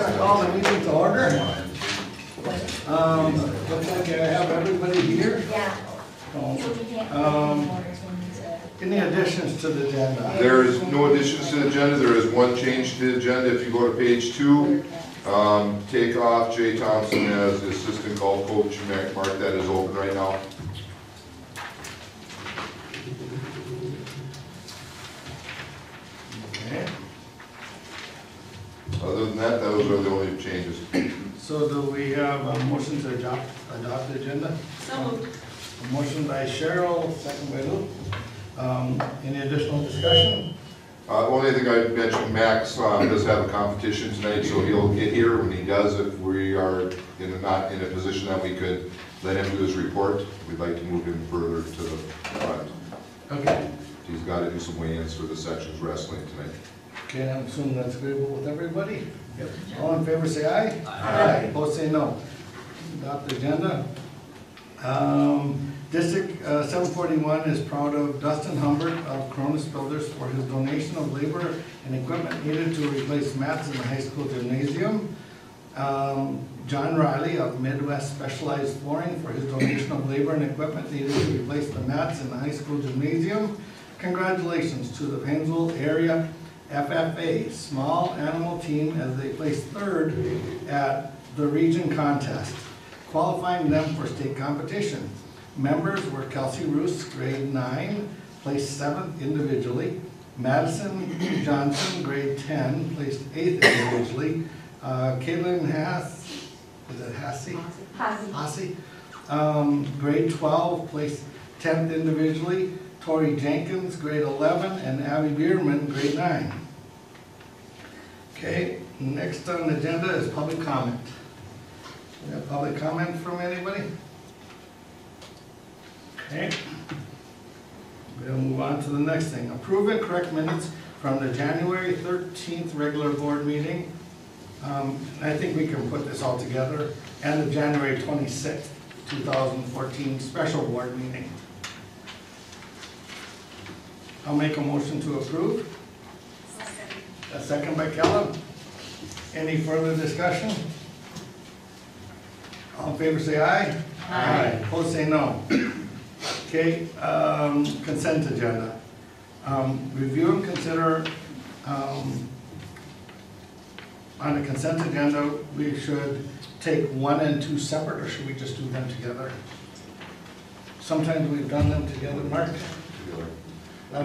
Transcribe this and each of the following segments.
gonna call the meeting to order. Looks like I have everybody here. Yeah. Any additions to the agenda? There is no additions to the agenda. There is one change to the agenda. If you go to page 2, take off Jay Thompson as the assistant golf coach. Mark that is open right now. Okay. Other than that, those are the only changes. So do we have a motion to adopt the agenda? So moved. A motion by Cheryl, second by Lou. Any additional discussion? Only thing I mentioned, Max does have a competition tonight, so he'll get here. When he does, if we are not in a position that we could let him do his report, we'd like to move him further to the front. Okay. He's got to do some weigh-ins for the sections wrestling tonight. Okay, I'm assuming that's agreeable with everybody? Yep. All in favor say aye. Aye. Opposed say no. Adopt the agenda. District 741 is proud of Dustin Humbert of Cronus Builders for his donation of labor and equipment needed to replace mats in the high school gymnasium. John Riley of Midwest Specialized Flooring for his donation of labor and equipment needed to replace the mats in the high school gymnasium. Congratulations to the Paynesville area FFA small animal team as they placed third at the region contest, qualifying them for state competition. Members were Kelsey Roos, grade 9, placed 7th individually. Madison Johnson, grade 10, placed 8th individually. Caitlin Hass, is it Hassey? Hassey. Grade 12, placed 10th individually. Tori Jenkins, grade 11, and Abby Bierman, grade 9. Okay, next on the agenda is public comment. We have public comment from anybody? Okay. We'll move on to the next thing. Approve and correct minutes from the January 13th regular board meeting. I think we can put this all together. And the January 26th, 2014 special board meeting. I'll make a motion to approve. A second by Kellen. Any further discussion? All in favor say aye. Aye. Opposed say no. Okay, consent agenda. Review and consider, on the consent agenda, we should take 1 and 2 separate, or should we just do them together? Sometimes we've done them together, Mark. I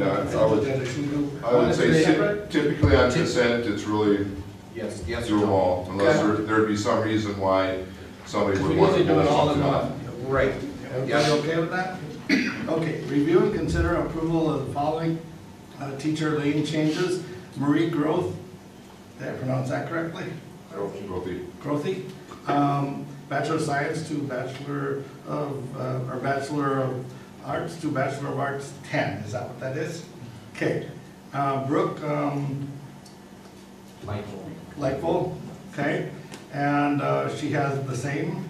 would say typically on consent, it's really Yes. do them all, unless there'd be some reason why somebody would We want to usually do it pull all in something one. out. Right. Everybody okay with that? Okay, review and consider approval of the following teacher lane changes. Marie Groth, did I pronounce that correctly? Grothy. Bachelor of Science to Bachelor of, or Bachelor of Arts to Bachelor of Arts 10, is that what that is? Okay. Brooke Lightful, okay, and she has the same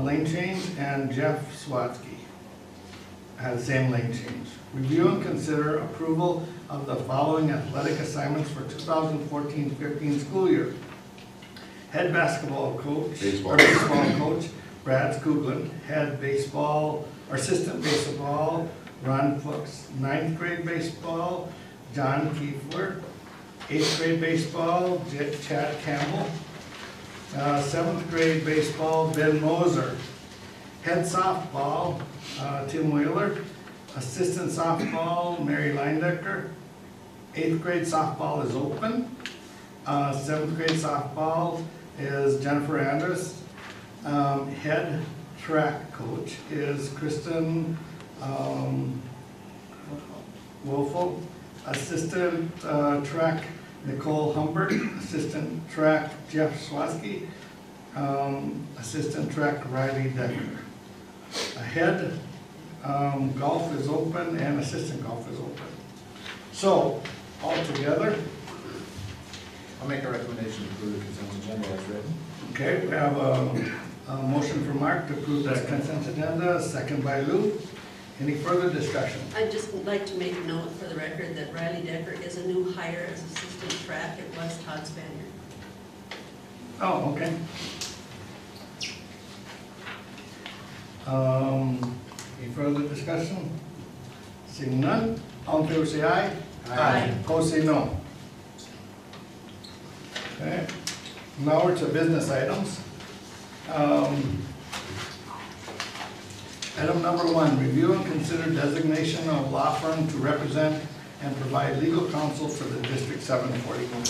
lane change, and Jeff Swatsky has the same lane change. Review and consider approval of the following athletic assignments for 2014-15 school year. Head basketball coach, Baseball coach, Brad Skoglund. Head baseball, or assistant baseball, Ron Fuchs. 9th grade baseball, John Kiefler. 8th grade baseball, Chad Campbell. 7th grade baseball, Ben Moser. Head softball, Tim Wheeler. Assistant softball, Mary Leindecker. 8th grade softball is open. 7th grade softball is Jennifer Andrus. Head track coach is Kristen Wolfel. Assistant track Nicole Humbert. Assistant track Jeff Swatsky. Assistant track Riley Decker. Head golf is open and assistant golf is open. So, all together. I'll make a recommendation to approve the consent agenda as written. Okay, we have a motion from Mark to approve the consent agenda, second by Lou. Any further discussion? I'd just like to make a note for the record that Riley Decker is a new hire as assistant track. It was Todd Spanier. Oh, okay. Any further discussion? Seeing none, all in favor say aye. Aye. Opposed say no. Okay, now we're to business items. Item number 1, review and consider designation of law firm to represent and provide legal counsel for the District 741.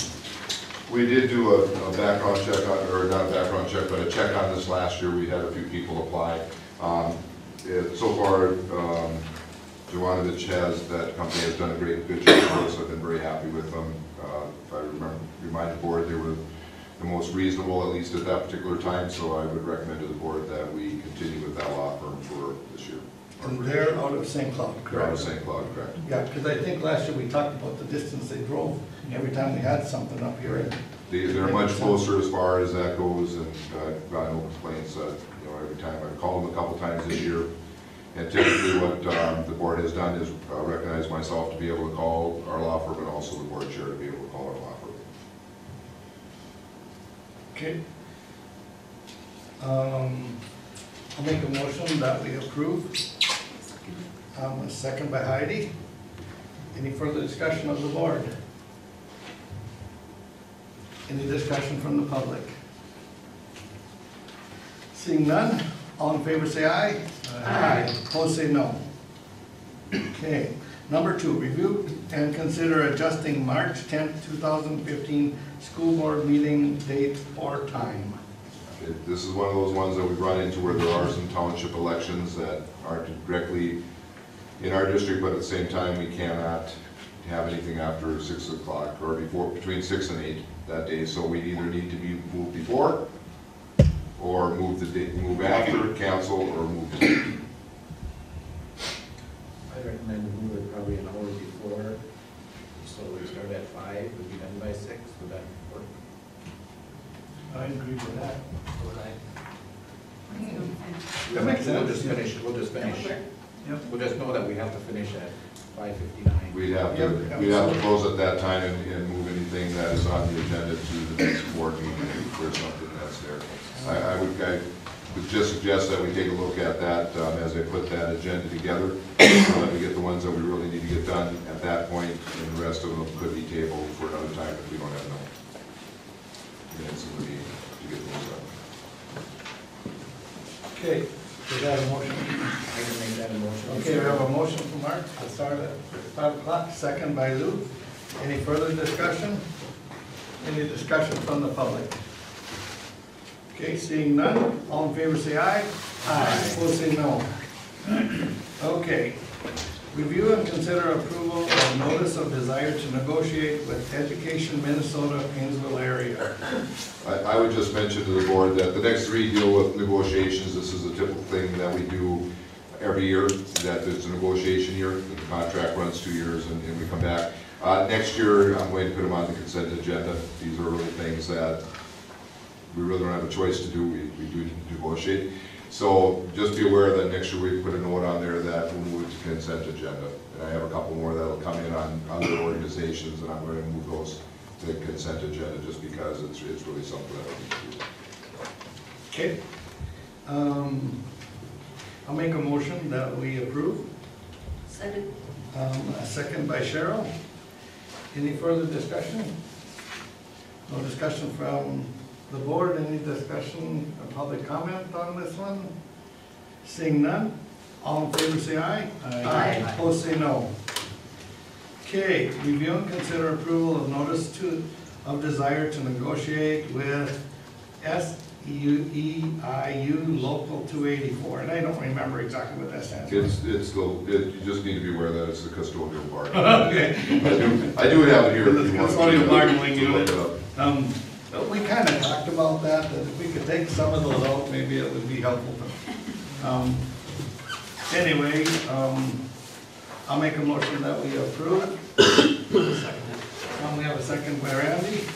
We did do a background check, or not a background check, but a check on this last year. We had a few people apply. So far, Jovanovich that company has done a good job for us. I've been very happy with them. If I remind the board, they were the most reasonable, at least at that particular time, so I would recommend to the board that we continue with that law firm for this year. And they're out of St. Cloud, They're out of correct? St. Cloud, correct. Yeah, because I think last year we talked about the distance they drove every time we had something up here. They're much closer as far as that goes, and I've got no complaints. Every time I've called them a couple times this year. And typically what the board has done is recognize myself to be able to call our law firm, and also the board chair to be able to call our law firm. Okay. I'll make a motion that we approve. A second by Heidi. Any further discussion of the board? Any discussion from the public? Seeing none, all in favor say aye. Aye. Opposed say no. Okay. Number 2, review and consider adjusting March 10th, 2015 school board meeting date or time. This is one of those ones that we've run into where there are some township elections that aren't directly in our district, but at the same time, we cannot have anything after 6 o'clock or between 6 and 8 that day. So we either need to be moved before, or move after, cancel, or move the date. I recommend we move it probably an hour before, so we start at 5, we'll be done by 6, would that work? I agree with that. That makes sense. We'll just finish. Yep. We'll just know that we have to finish at 5:59. We'd have Yep. to close at that time and move anything that is on the agenda to the next board meeting if there's something that's there. I would just suggest that we take a look at that as I put that agenda together, so that we get the ones that we really need to get done at that point, and the rest of them could be tabled for another time if we don't have enough minutes in the meeting to get those done. Okay, is that a motion? I can make that a motion. Okay, we have a motion from Mark to start at 5 o'clock, second by Lou. Any further discussion? Any discussion from the public? Okay, seeing none, all in favor say aye. Aye. Opposed say no. Okay. Review and consider approval of notice of desire to negotiate with Education Minnesota Paynesville area. I would just mention to the board that the next 3 deal with negotiations. This is a typical thing that we do every year, that there's a negotiation year, that the contract runs 2 years and we come back. Next year, I'm going to put them on the consent agenda. These are really things that we really don't have a choice to do. We do negotiate. So just be aware that next year we put a note on there that we'll move it to consent agenda. And I have a couple more that'll come in on other organizations, and I'm going to move those to the consent agenda just because it's really something that we need to do. Okay. I'll make a motion that we approve. Second. A second by Cheryl. Any further discussion? No discussion from the board. Any discussion or public comment on this one? Seeing none, all in favor say aye. Aye. Opposed say no. Okay, review and consider approval of notice of desire to negotiate with SEIU Local 284, and I don't remember exactly what that stands for. You just need to be aware that it's the custodial part. Okay. I do have it here. The if you want custodial to bargaining look unit. it up. But we kind of talked about that if we could take some of those out, maybe it would be helpful. Anyway, I'll make a motion that we approve. We have a second by Randy.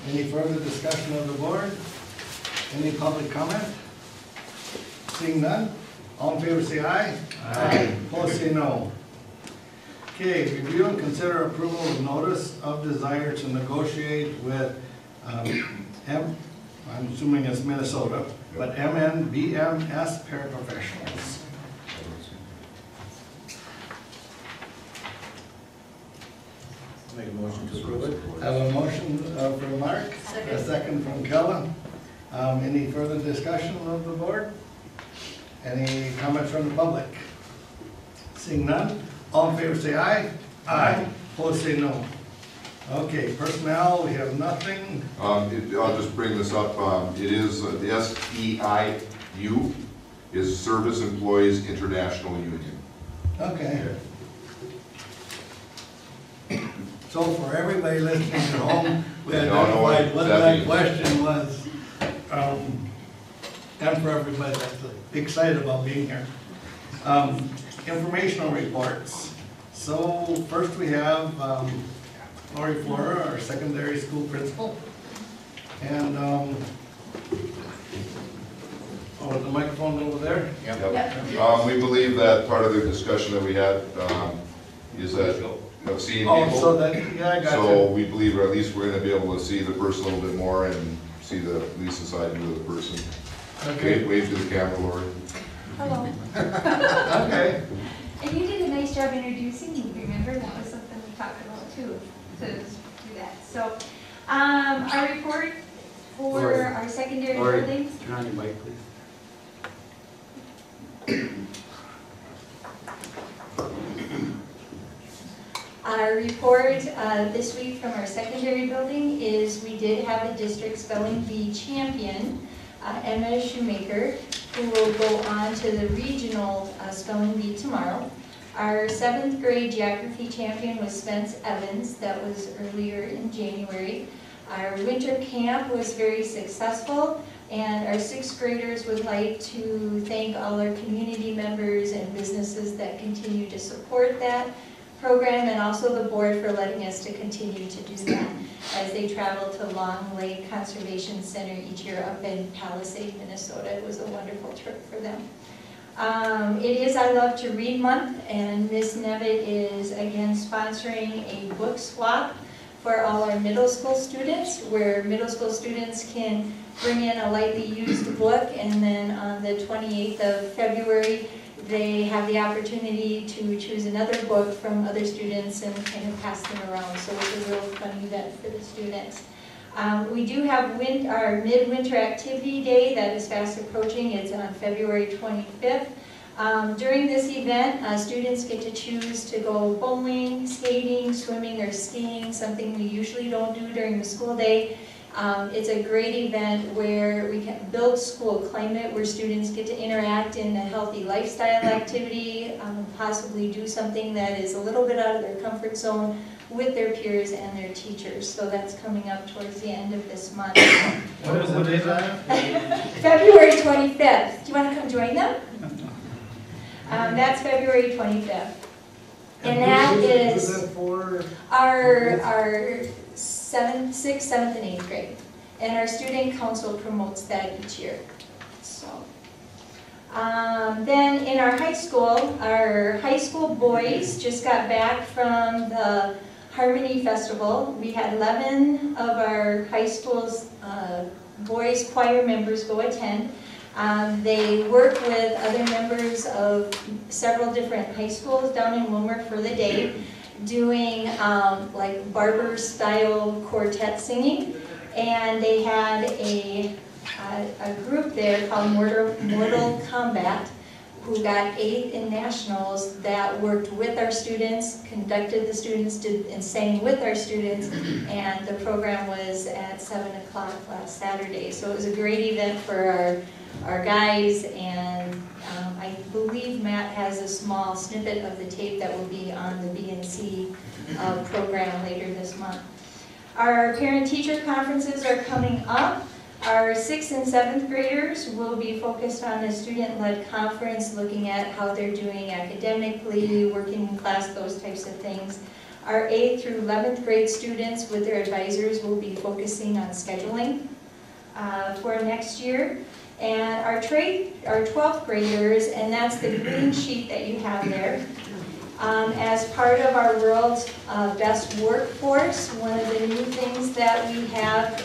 Any further discussion of the board? Any public comment? Seeing none, all in favor say aye. Aye. Opposed say no. Okay, review and consider approval of notice of desire to negotiate with I'm assuming it's Minnesota, but MNBMS paraprofessionals. Make a motion to approve it. I have a motion from Mark, a Second. second from Kellen. Any further discussion of the board? Any comments from the public? Seeing none, all in favor say aye. Aye. Opposed say no. Okay, personnel, we have nothing. I'll just bring this up, it is, the SEIU is Service Employees International Union. Okay. So for everybody listening at home, we identified what that question was. And for everybody that's excited about being here. Informational reports. So first we have Lori Flora, our secondary school principal. And, the microphone over there? Yep. We believe that part of the discussion that we had is that of seeing Oh, people. so that, yeah, I got So you. we believe, or at least we're gonna be able to see the person a little bit more and see the Lisa side of the person. Okay. Wave to the camera, Lori. Hello. Okay. And you did a nice job introducing me, remember? That was something we talked about too, to do that. So, our report for Lori. our secondary Lori, buildings. turn on your mic, please. Our report this week from our secondary building is we did have a district spelling bee champion, Emma Shoemaker, who will go on to the regional spelling bee tomorrow. Our 7th grade geography champion was Spence Evans. That was earlier in January. Our winter camp was very successful, and our 6th graders would like to thank all our community members and businesses that continue to support that program, and also the board for letting us to continue to do that as they travel to Long Lake Conservation Center each year up in Palisade, Minnesota. It was a wonderful trip for them. It is I Love to Read Month, and Miss Nevitt is again sponsoring a book swap for all our middle school students, where middle school students can bring in a lightly used book, and then on the 28th of February, they have the opportunity to choose another book from other students and kind of pass them around. So it's a real fun event for the students. We do have our midwinter activity day that is fast approaching. It's on February 25th. During this event, students get to choose to go bowling, skating, swimming, or skiing, something we usually don't do during the school day. It's a great event where we can build school climate, where students get to interact in a healthy lifestyle activity, possibly do something that is a little bit out of their comfort zone with their peers and their teachers. So that's coming up towards the end of this month. What is that? February 25th. Do you want to come join them? That's February 25th. And that is our 7th, 6th, 7th, and 8th grade. And our student council promotes that each year. So, then in our high school boys just got back from the Harmony Festival. We had 11 of our high school's boys choir members go attend. They work with other members of several different high schools down in Wilmer for the day, doing like barber style quartet singing. And they had a group there called Mortal Kombat, who got 8th in nationals, that worked with our students, conducted the students, and sang with our students, and the program was at 7 o'clock last Saturday. So it was a great event for our guys, and I believe Matt has a small snippet of the tape that will be on the BNC program later this month. Our parent-teacher conferences are coming up. Our 6th and 7th graders will be focused on a student-led conference, looking at how they're doing academically, working in class, those types of things. Our 8th through 11th grade students with their advisors will be focusing on scheduling for next year. And our 12th graders, and that's the green sheet that you have there, as part of our World's Best Workforce, one of the new things that we have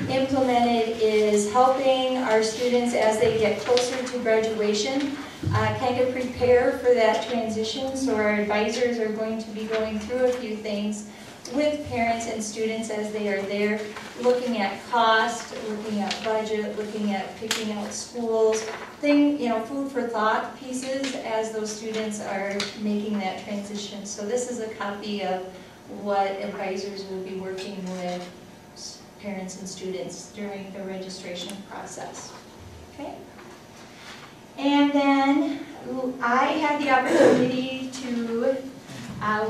implemented is helping our students as they get closer to graduation, kind of prepare for that transition. So our advisors are going to be going through a few things with parents and students as they are there, looking at cost, looking at budget, looking at picking out schools, food for thought pieces as those students are making that transition. So this is a copy of what advisors will be working with parents and students during the registration process. Okay? And then I had the opportunity to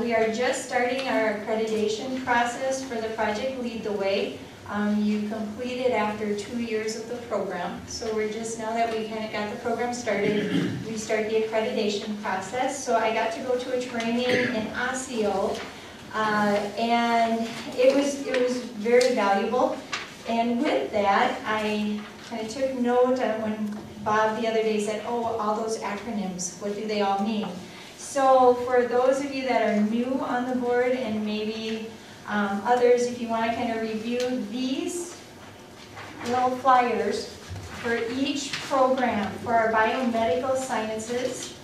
we are just starting our accreditation process for the project Lead the Way. You completed after 2 years of the program. So we're just, now that we kind of got the program started, we start the accreditation process. So I got to go to a training in Osseo, and it was very valuable. And with that, I kind of took note of when Bob the other day said, oh, all those acronyms, what do they all mean? So for those of you that are new on the board, and maybe others, if you want to kind of review these little flyers for each program for our biomedical sciences,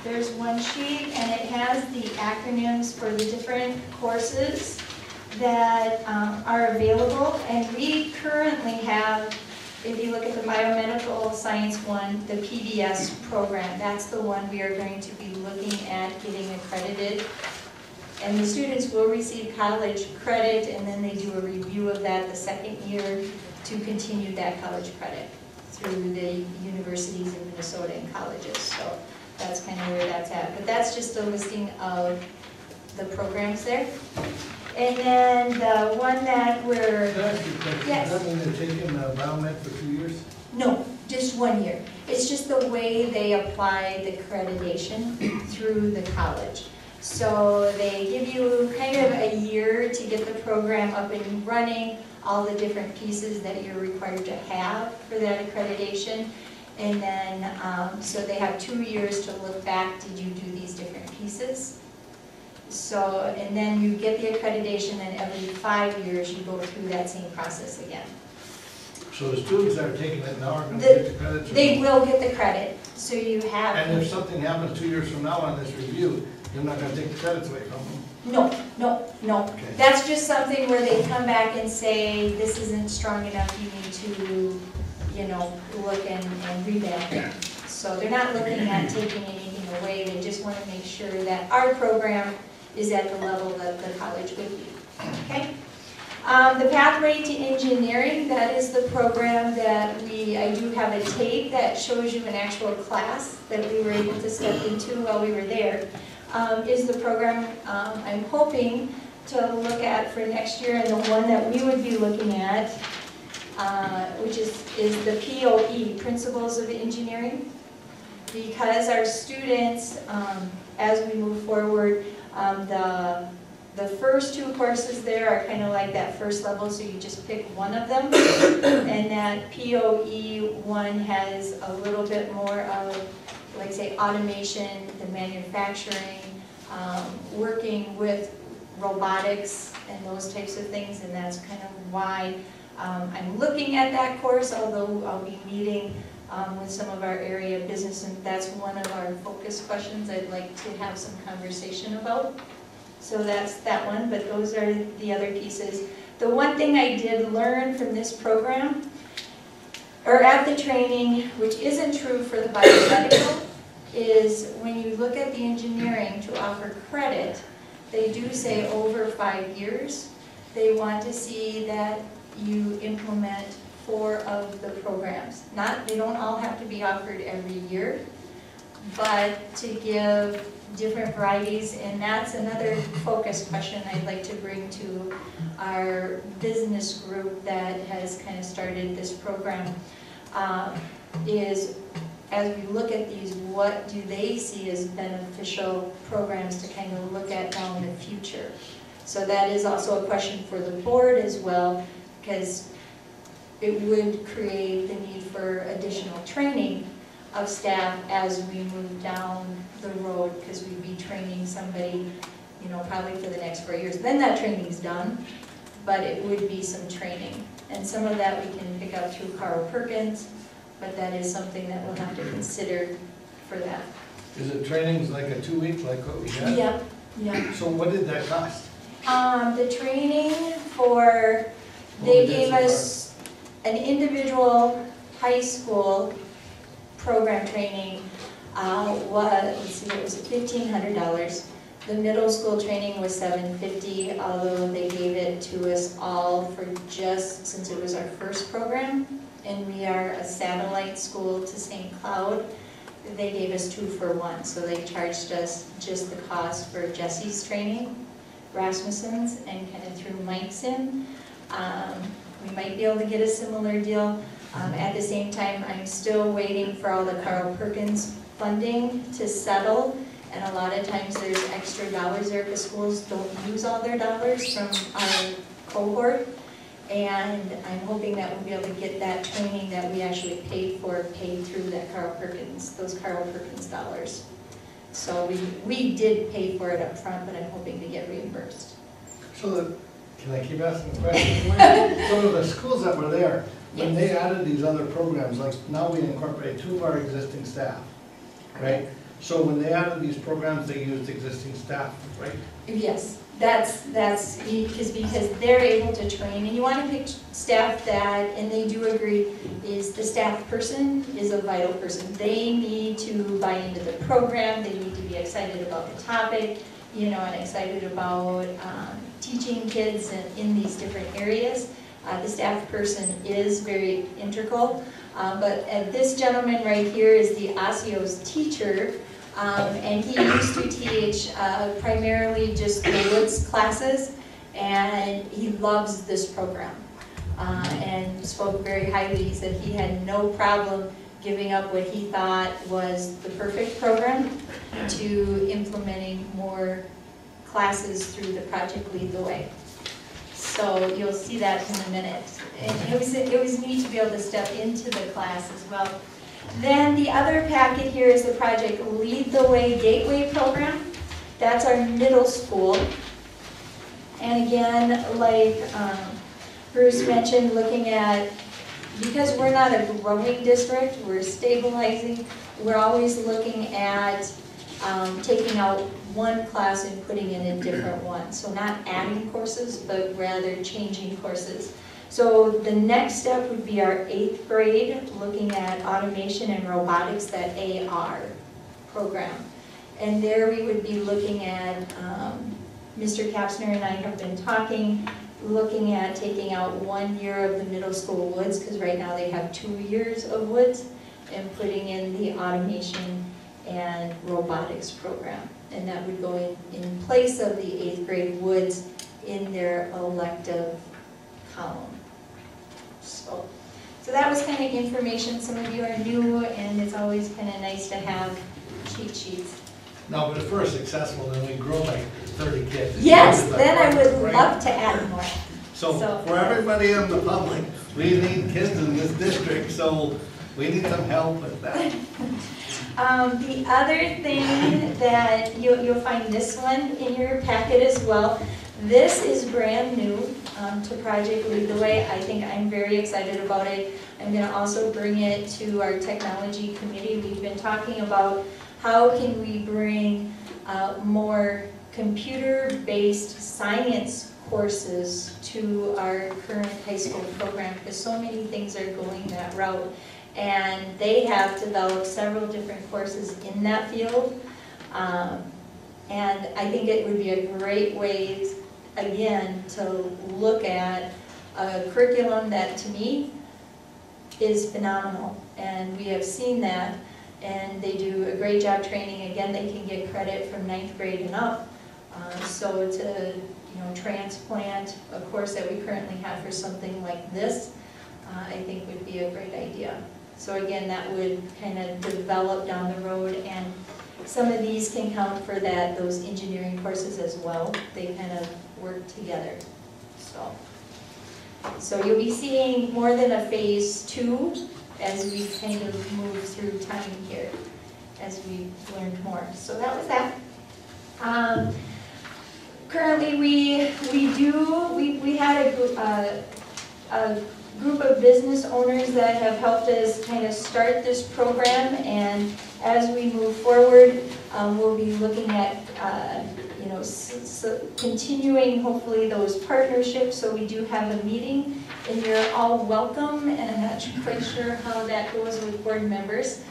there's one sheet and it has the acronyms for the different courses that are available. And we currently have, if you look at the biomedical science one, the PBS program, that's the one we are going to be looking at getting accredited. And the students will receive college credit, and then they do a review of that the second year to continue that college credit through the universities in Minnesota and colleges. So that's kind of where that's at. But that's just a listing of the programs there. And then the one that we're... Can I ask you a question? Yes. Does that mean they're taking biomed for 2 years? No, just 1 year. It's just the way they apply the accreditation through the college. So they give you kind of a year to get the program up and running, all the different pieces that you're required to have for that accreditation. And then, so they have 2 years to look back, did you do these different pieces? So, and then you get the accreditation, and every 5 years you go through that same process again. So the students that are taking it now are going to get the credit? They will get the credit, so you have... And if something happens 2 years from now on this review, you're not going to take the credits away from them? No, no, no. Okay. That's just something where they come back and say, this isn't strong enough, you need to, look and revamp it. So they're not looking at taking anything away, they just want to make sure that our program is at the level that the college would be. Okay? The Pathway to Engineering, that is the program that I do have a tape that shows you an actual class that we were able to step into while we were there. Is the program I'm hoping to look at for next year, and the one that we would be looking at, which is the POE, Principles of Engineering. Because our students, as we move forward, the first 2 courses there are kind of like that first level, so you just pick one of them. And that POE one has a little bit more of, like say, automation, the manufacturing, working with robotics and those types of things, and that's kind of why I'm looking at that course, although I'll be meeting with some of our area business, and that's one of our focus questions I'd like to have some conversation about. So that's that one, but those are the other pieces. The one thing I did learn from this program, or at the training, which isn't true for the biomedical, is when you look at the engineering to offer credit, they do say over 5 years. They want to see that you implement 4 of the programs. They don't all have to be offered every year, but to give different varieties, and that's another focus question I'd like to bring to our business group that has kind of started this program, is as we look at these, what do they see as beneficial programs to kind of look at down the future? So that is also a question for the board as well, because it would create the need for additional training of staff as we move down the road, because we'd be training somebody, probably for the next 4 years. Then that training's done, but it would be some training. And some of that we can pick up through Carl Perkins, but that is something that we'll have to consider for that. Is it trainings like a 2-week, like what we had? Yep, yep. So what did that cost? The training for, What they we did gave so far? us an individual high school program training, let's see, what was it, $1,500. The middle school training was $750, although they gave it to us all for just, since it was our first program, and we are a satellite school to St. Cloud, they gave us 2 for 1. So they charged us just the cost for Jesse's training, Rasmussen's, and kind of threw Mike's in. We might be able to get a similar deal. At the same time, I'm still waiting for all the Carl Perkins funding to settle. And a lot of times there's extra dollars there because schools don't use all their dollars from our cohort. And I'm hoping that we'll be able to get that training that we actually paid for, paid through that Carl Perkins, those Carl Perkins dollars. So we did pay for it up front, but I'm hoping to get reimbursed. So can I keep asking questions? So the schools that were there, when they added these other programs, like now we incorporate 2 of our existing staff, right? So when they added these programs, they used existing staff, right? Yes, that's because they're able to train, and you want to pick staff that, and they do agree, is the staff person is a vital person. They need to buy into the program, they need to be excited about the topic, you know, and excited about teaching kids in these different areas. The staff person is very integral, but this gentleman right here is the Osio's teacher, and he used to teach primarily just the Woods classes, and he loves this program, and spoke very highly. He said he had no problem giving up what he thought was the perfect program to implementing more classes through the Project Lead the Way. So you'll see that in a minute. And it was neat to be able to step into the class as well. Then the other packet here is the Project Lead the Way Gateway program. That's our middle school. And again, like Bruce mentioned, looking at, because we're not a growing district, we're stabilizing, we're always looking at taking out one class and putting in a different one. So not adding courses, but rather changing courses. So the next step would be our 8th grade, looking at automation and robotics, that AR program. And there we would be looking at, Mr. Kapsner and I have been talking, looking at taking out 1 year of the middle school Woods, because right now they have 2 years of Woods, and putting in the automation and robotics program. And that would go in place of the 8th grade Woods in their elective column. So that was kind of information. Some of you are new, and it's always kind of nice to have cheat sheets. No, but if we're successful, then we grow like 30 kids. Yes, It's then I would right? love to add more. So So- for everybody in the public, we need kids in this district, so we need some help with that. The other thing that you'll find this one in your packet as well. This is brand new to Project Lead the Way. I think I'm very excited about it. I'm going to also bring it to our technology committee. We've been talking about how can we bring more computer-based science courses to our current high school program, because so many things are going that route. And they have developed several different courses in that field. And I think it would be a great way, again, to look at a curriculum that, to me, is phenomenal. And we have seen that, and they do a great job training. Again, they can get credit from 9th grade and up. So to transplant a course that we currently have for something like this, I think would be a great idea. So again, that would kind of develop down the road, and some of these can count for those engineering courses as well. They kind of work together. So you'll be seeing more than a phase 2 as we kind of move through time here, as we learned more. So that was that. currently, we had a group of business owners that have helped us kind of start this program, and as we move forward, we'll be looking at, continuing hopefully those partnerships, so we do have a meeting, and you're all welcome, and I'm not quite sure how that goes with board members.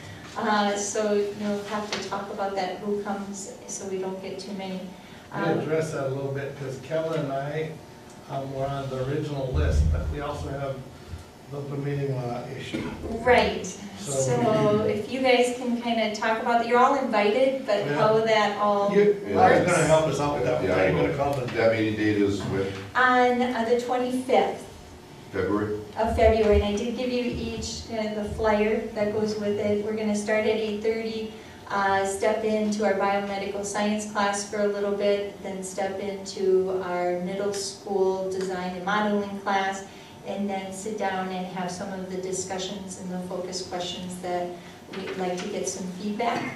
So you'll have to talk about that, who comes, so we don't get too many. I'm gonna address that a little bit, because Kellen and I were on the original list, but we also have the open meeting law issue. Right, So so if you guys can kind of talk about that, you're all invited, but how that all Larry's works. gonna help us out with that, Yeah, what I are you know. gonna call it? That meeting date is when, On the 25th February? of February, and I did give you each the flyer that goes with it. We're gonna start at 8:30, step into our biomedical science class for a little bit, then step into our middle school design and modeling class, and then sit down and have some of the discussions and the focus questions that we'd like to get some feedback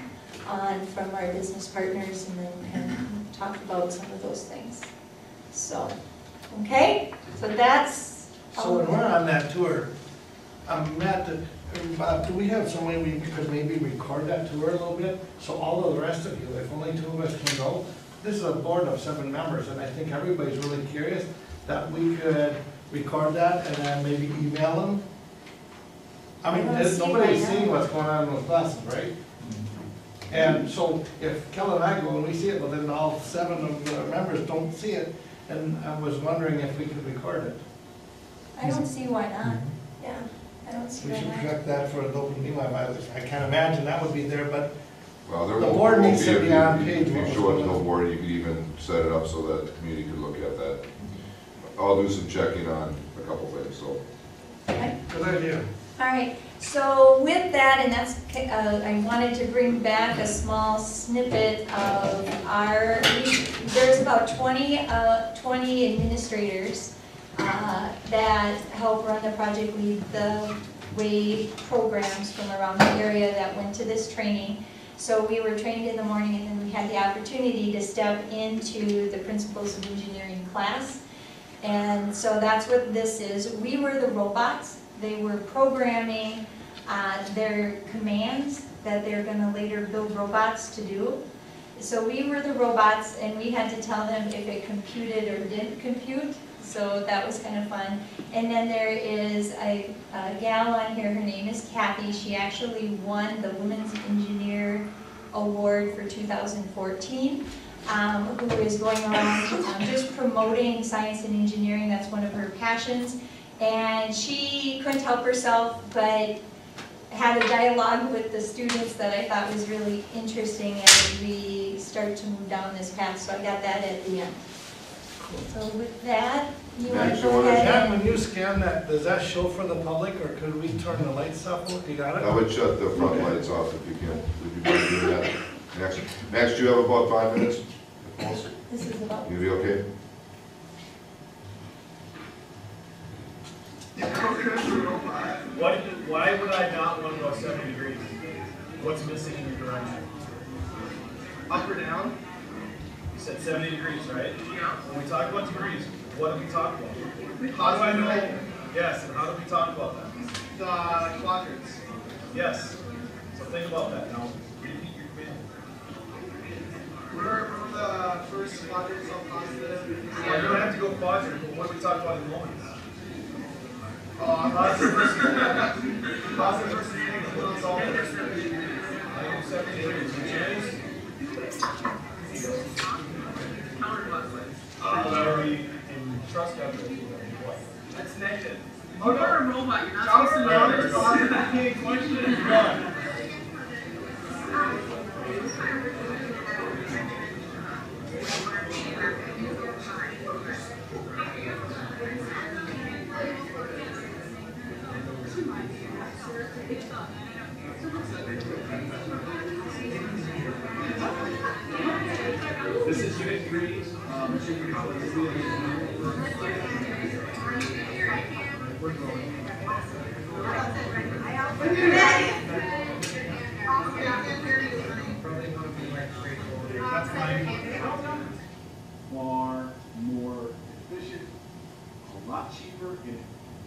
on from our business partners, and then talk about some of those things. So, okay, so that's. So when we're on that tour, Matt, Bob, do we have some way we could maybe record that tour a little bit? So all of the rest of you, if only 2 of us can go, this is a board of 7 members, and I think everybody's really curious that we could record that and then maybe email them. I mean, I don't see nobody's why not. seeing what's going on in those classes, right? And so if Kel and I go and we see it, well then all 7 of the members don't see it, and I was wondering if we could record it. I don't see why not, yeah, I don't see We why should not. project that for an open meeting law violation. I can't imagine that would be there, but Well, there The won't- board won't needs to if be you- on page If what you was show it to going the on. board, you could even set it up so that the community could look at that. I'll do some checking on a couple things, so. Okay. good idea. All right, so with that, and that's, I wanted to bring back a small snippet of there's about 20 administrators that help run the Project Lead the Way programs from around the area that went to this training. So we were trained in the morning, and then we had the opportunity to step into the Principles of Engineering class. And so that's what this is. We were the robots. They were programming their commands that they're going to later build robots to do. So we were the robots, and we had to tell them if it computed or didn't compute. So that was kind of fun. And then there is a gal on here, her name is Kathy. She actually won the Women's Engineer Award for 2014. Who is going around just promoting science and engineering. That's one of her passions. And she couldn't help herself, but had a dialogue with the students that I thought was really interesting as we start to move down this path. So I got that at the end. So with that, you want Max, to you go wanna- ahead Ken, and... when you scan that, does that show for the public, or could we turn the lights off? You got it? I would shut the front lights off if you can. Would you mind doing that? Max, do you have about 5 minutes? This is about... You be okay? Why would I not want to go 70 degrees? What's missing in your direction? Up or down? You said 70 degrees, right? Yeah. When we talk about degrees, what do we talk about? How do I know? Yes, and how do we talk about that? The quadrants. Yes. So think about that now. Repeat your command. Remember the first quadrant of positive? Yeah, you don't have to go quadrant, but what do we talk about in moments? Positive versus negative. Positive versus negative. What's all I go 70 degrees, which is? Are we in trust calculation? What? That's negative. Oh, You're a robot. You're not supposed to know this positive. Okay, question one. This is unit 3. We're going. That's fine. More.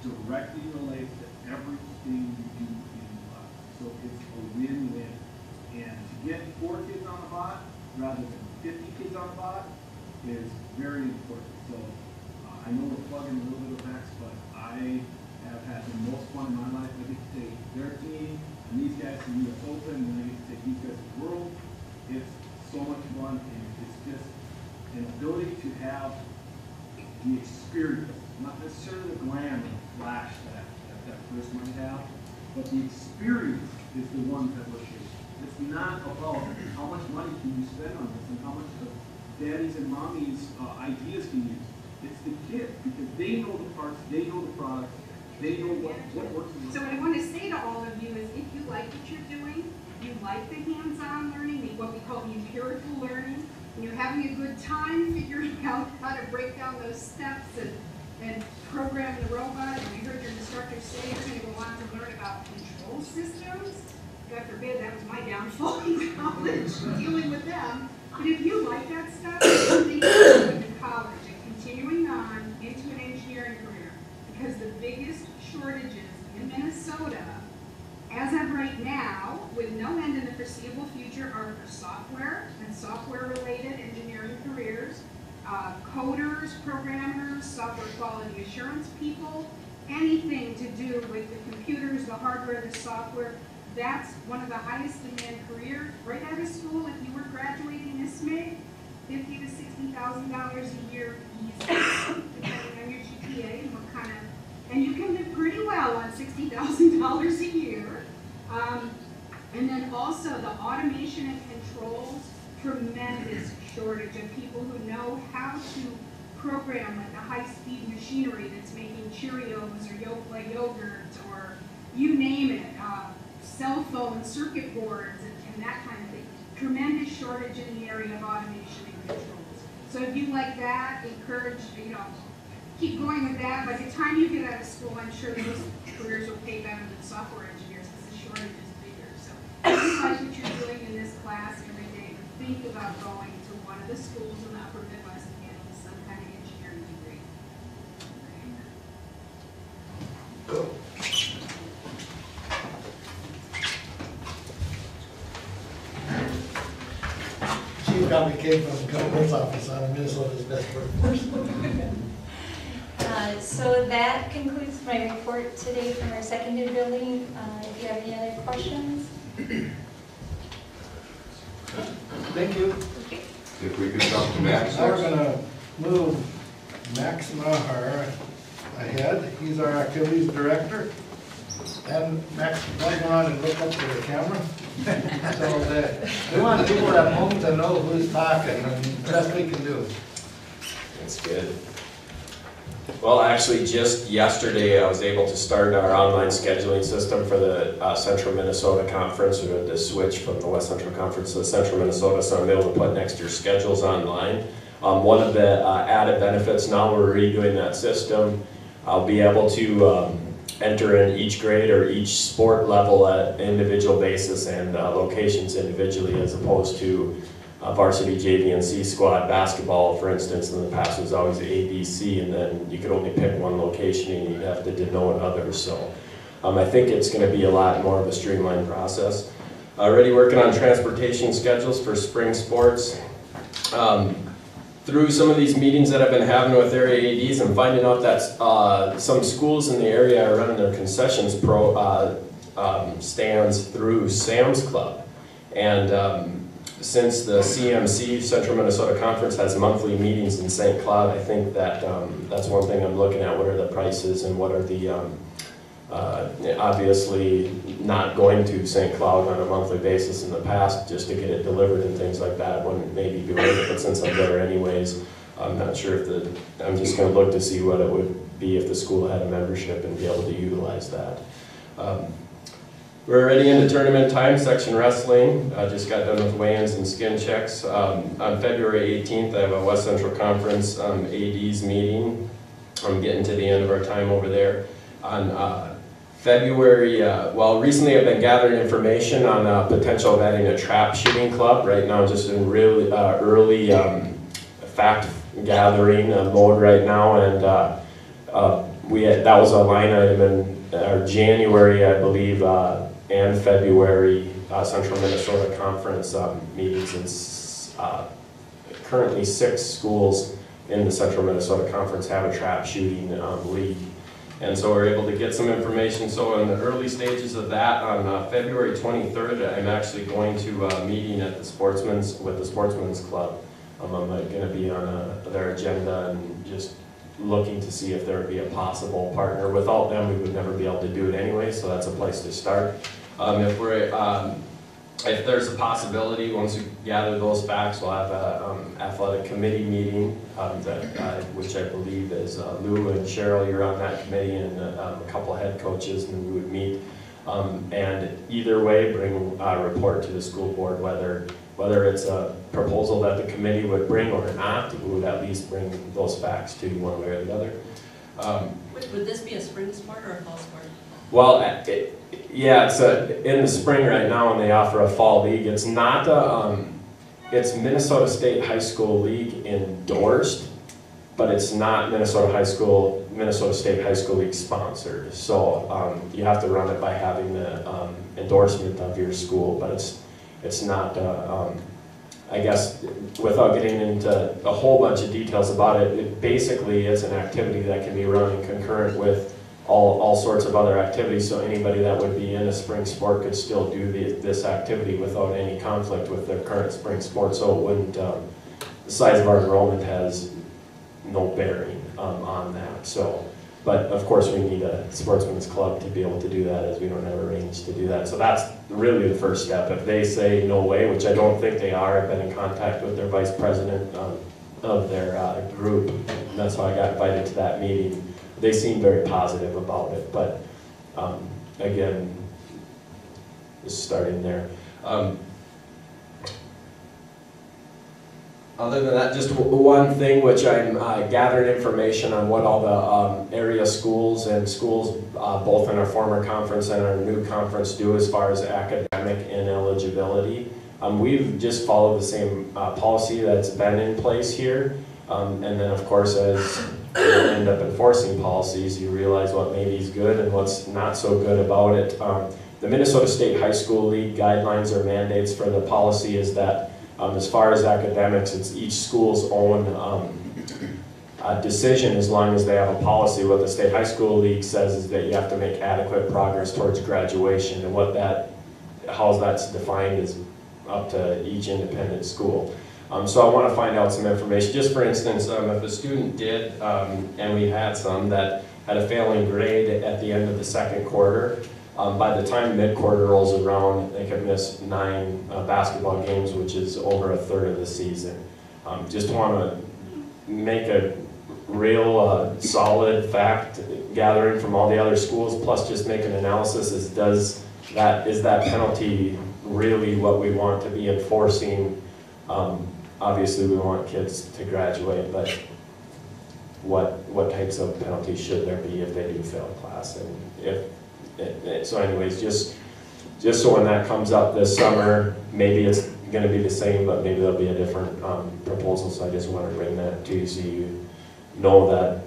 directly relates to everything you do in class. So it's a win-win. And to get 4 kids on the bot rather than 50 kids on the bot is very important. So I know we're plugging a little bit of Max, but I have had the most fun in my life. I get to take their team and these guys to US Open, and I get to take these guys to the world. It's so much fun, and it's just an ability to have the experience, not necessarily the glam and flash that first might have, but the experience is the one that we're chasing. It's not about how much money can you spend on this and how much the daddies and mommies' ideas can use. It's the kids, because they know the parts, they know the products, they know what works. So what I want to say to all of you is, if you like what you're doing, you like the hands-on learning, what we call the empirical learning, and you're having a good time figuring out how to break down those steps and program the robot, and I heard your instructor say you're going to go on to learn about control systems. God forbid, that was my downfall in college, dealing with them. But if you like that stuff, you think you're going to college and continuing on into an engineering career, because the biggest shortages in Minnesota, as of right now, with no end in the foreseeable future, are for software and software-related engineering careers, coders, programmers, software quality assurance people, anything to do with the computers, the hardware, the software. That's one of the highest demand careers. Right out of school, if you were graduating this May, $50,000 to $60,000 a year easy, depending on your GPA and what kind of, and you can live pretty well on $60,000 a year. And then also the automation and controls, tremendous shortage of people who know how to program like the high-speed machinery that's making Cheerios or Yoplait yogurt or you name it, cell phone circuit boards and that kind of thing. Tremendous shortage in the area of automation and controls. So if you like that, encourage, keep going with that. By the time you get out of school, I'm sure those careers will pay better than software engineers because the shortage is bigger. So if you like what you're doing in this class every day, think about going to one of the schools in the upper Midwest and getting some kind of engineering degree. She probably came from the governor's office out of Minnesota's best workforce. So that concludes my report today from our secondary building. If you have any other questions? Thank you. If we could jump to Max Now we're next. gonna move Max Mahar ahead. He's our activities director. And Max, why go on and look up to the camera? So that we want people at home to know who's talking and the best we can do. That's good. Well, actually, just yesterday, I was able to start our online scheduling system for the Central Minnesota Conference. We had to switch from the West Central Conference to the Central Minnesota, so I'm able to put next year's schedules online. One of the added benefits, now we're redoing that system, I'll be able to enter in each grade or each sport level at individual basis and locations individually, as opposed to varsity JV and C squad basketball, for instance. In the past was always A, B, C, and then you could only pick one location and you'd have to denote others. So I think it's going to be a lot more of a streamlined process. Already working on transportation schedules for spring sports. Through some of these meetings that I've been having with area ADs, I'm finding out that some schools in the area are running their concessions stands through Sam's Club. And since the CMC, Central Minnesota Conference, has monthly meetings in St. Cloud, I think that that's one thing I'm looking at. What are the prices and what are the, obviously not going to St. Cloud on a monthly basis in the past just to get it delivered and things like that wouldn't maybe be worth it, but since I'm there anyways, I'm not sure if I'm just going to look to see what it would be if the school had a membership and be able to utilize that. We're already into tournament time, section wrestling. I just got done with weigh-ins and skin checks. On February 18th, I have a West Central Conference ADs meeting. I'm getting to the end of our time over there. On February, well, recently I've been gathering information on potential of adding a trap shooting club. Right now I'm just in really early fact gathering mode right now, and that was a line item in our January, I believe, and February Central Minnesota Conference meetings. And currently 6 schools in the Central Minnesota Conference have a trap shooting league. And so we're able to get some information. So in the early stages of that, on February 23rd, I'm actually going to a meeting at the Sportsman's Club. I'm going to be on their agenda and just looking to see if there would be a possible partner. Without them, we would never be able to do it anyway, so that's a place to start. If there's a possibility, once we gather those facts, we'll have an athletic committee meeting, which I believe is Lou and Cheryl, you're on that committee, and a couple of head coaches, and we would meet. And either way, bring a report to the school board, whether it's a proposal that the committee would bring or not, we would at least bring those facts to you one way or the other. Would this be a spring sport or a fall sport? Well, yeah, it's in the spring right now, and they offer a fall league. It's not it's Minnesota State High School League endorsed, but it's not Minnesota State High School League sponsored. So you have to run it by having the endorsement of your school, but it's not. I guess without getting into a whole bunch of details about it, it basically is an activity that can be run in concurrent with all sorts of other activities, so anybody that would be in a spring sport could still do this activity without any conflict with their current spring sport. So it wouldn't, the size of our enrollment has no bearing on that. So, but of course we need a sportsman's club to be able to do that, as we don't have a range to do that. So that's really the first step. If they say no way, which I don't think they are, I've been in contact with their vice president of their group, and that's how I got invited to that meeting. They seem very positive about it, but again, just starting there. Other than that, just one thing which I'm gathering information on what all the area schools and schools, both in our former conference and our new conference, do as far as academic ineligibility. We've just followed the same policy that's been in place here. And then of course, as you end up enforcing policies, you realize what maybe is good and what's not so good about it. The Minnesota State High School League guidelines or mandates for the policy is that as far as academics, it's each school's own decision as long as they have a policy. What the State High School League says is that you have to make adequate progress towards graduation, and how that's defined is up to each independent school. So I want to find out some information. Just for instance, if a student did, and we had some that had a failing grade at the end of the second quarter, by the time mid-quarter rolls around, they could miss 9 basketball games, which is over a third of the season. Just want to make a real solid fact gathering from all the other schools, plus just make an analysis is that penalty really what we want to be enforcing? Obviously we want kids to graduate, but what types of penalties should there be if they do fail class? And so anyways, just so when that comes up this summer, maybe it's going to be the same, but maybe there'll be a different proposal. So I just want to bring that to you so you know that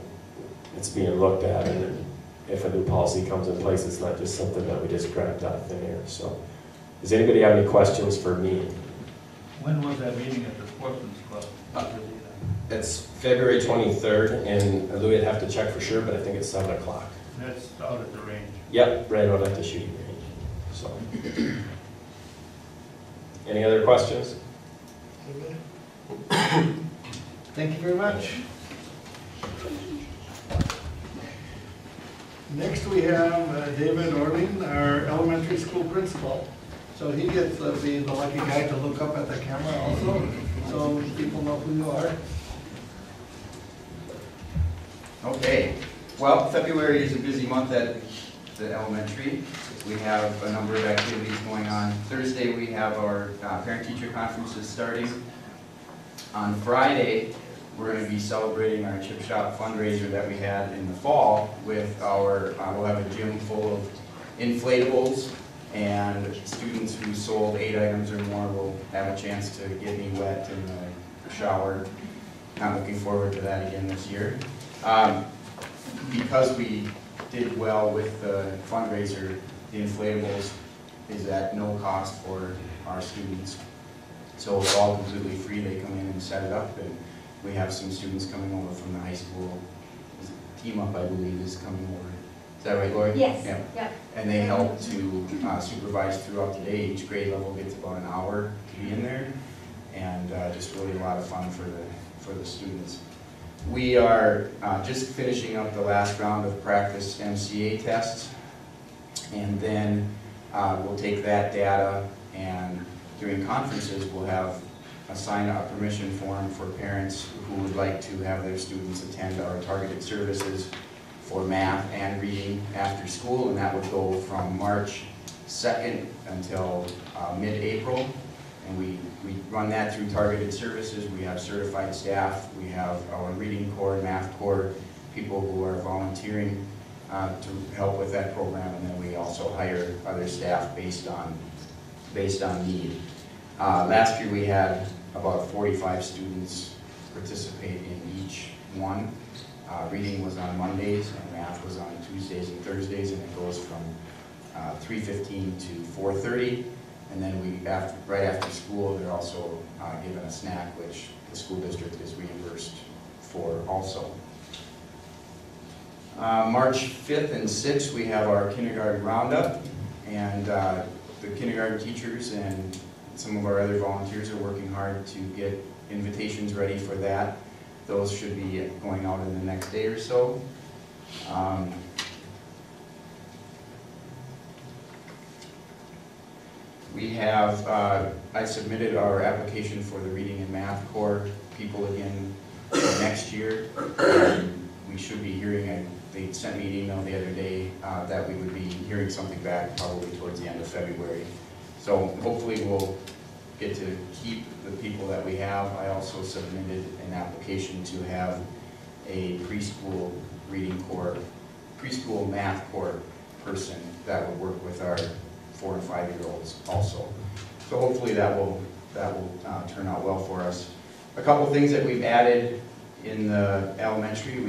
it's being looked at, and if a new policy comes in place, it's not just something that we just grabbed out of thin air. So does anybody have any questions for me? When was that meeting at the Sportsman's Club? It's February 23rd, and Louis would have to check for sure, but I think it's 7 o'clock. That's out at the range. Yep, right out at the shooting range. So, any other questions? Thank you very much. Next we have David Orling, our elementary school principal. So he gets to be the lucky guy to look up at the camera also, so people know who you are. Okay, well, February is a busy month at the elementary. We have a number of activities going on. Thursday we have our parent-teacher conferences starting. On Friday, we're going to be celebrating our chip shop fundraiser that we had in the fall with our, we'll have a gym full of inflatables, and students who sold 8 items or more will have a chance to get me wet in the shower. I'm looking forward to that again this year. because we did well with the fundraiser, the inflatables is at no cost for our students. So it's all completely free. They come in and set it up, and we have some students coming over from the high school. Team Up, I believe, is coming over. Is that right, Lori? Yes. Yeah. Yep. And they help to supervise throughout the day. Each grade level gets about an hour to be in there, and just really a lot of fun for the students. We are just finishing up the last round of practice MCA tests, and then we'll take that data, and during conferences we'll have assign a permission form for parents who would like to have their students attend our targeted services for math and reading after school, and that would go from March 2nd until mid-April. And we run that through targeted services. We have certified staff. We have our reading corps, math corps, people who are volunteering to help with that program, and then we also hire other staff based on need. Last year we had about 45 students participate in each one. Reading was on Mondays and math was on Tuesdays and Thursdays, and it goes from 3:15 to 4:30. And then right after school, they're also given a snack, which the school district is reimbursed for also. March 5th and 6th, we have our kindergarten roundup, and the kindergarten teachers and some of our other volunteers are working hard to get invitations ready for that. Those should be going out in the next day or so. We have, I submitted our application for the reading and math corps people again for next year. We should be hearing, they sent me an email the other day that we would be hearing something back probably towards the end of February. So hopefully we'll get to keep the people that we have. I also submitted an application to have a preschool reading corps, preschool math corps person that would work with our 4 and 5-year-olds also. So hopefully that will turn out well for us. A couple things that we've added in the elementary,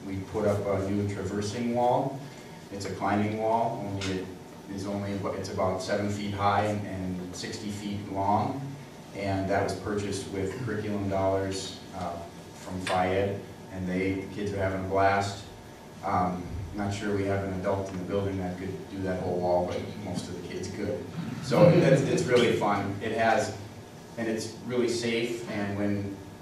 we put up a new traversing wall. It's a climbing wall, it's about 7 feet high and 60 feet long, and that was purchased with curriculum dollars from FIED, and the kids are having a blast. Not sure we have an adult in the building that could do that whole wall, but most of the kids could. So it's really fun. And it's really safe, and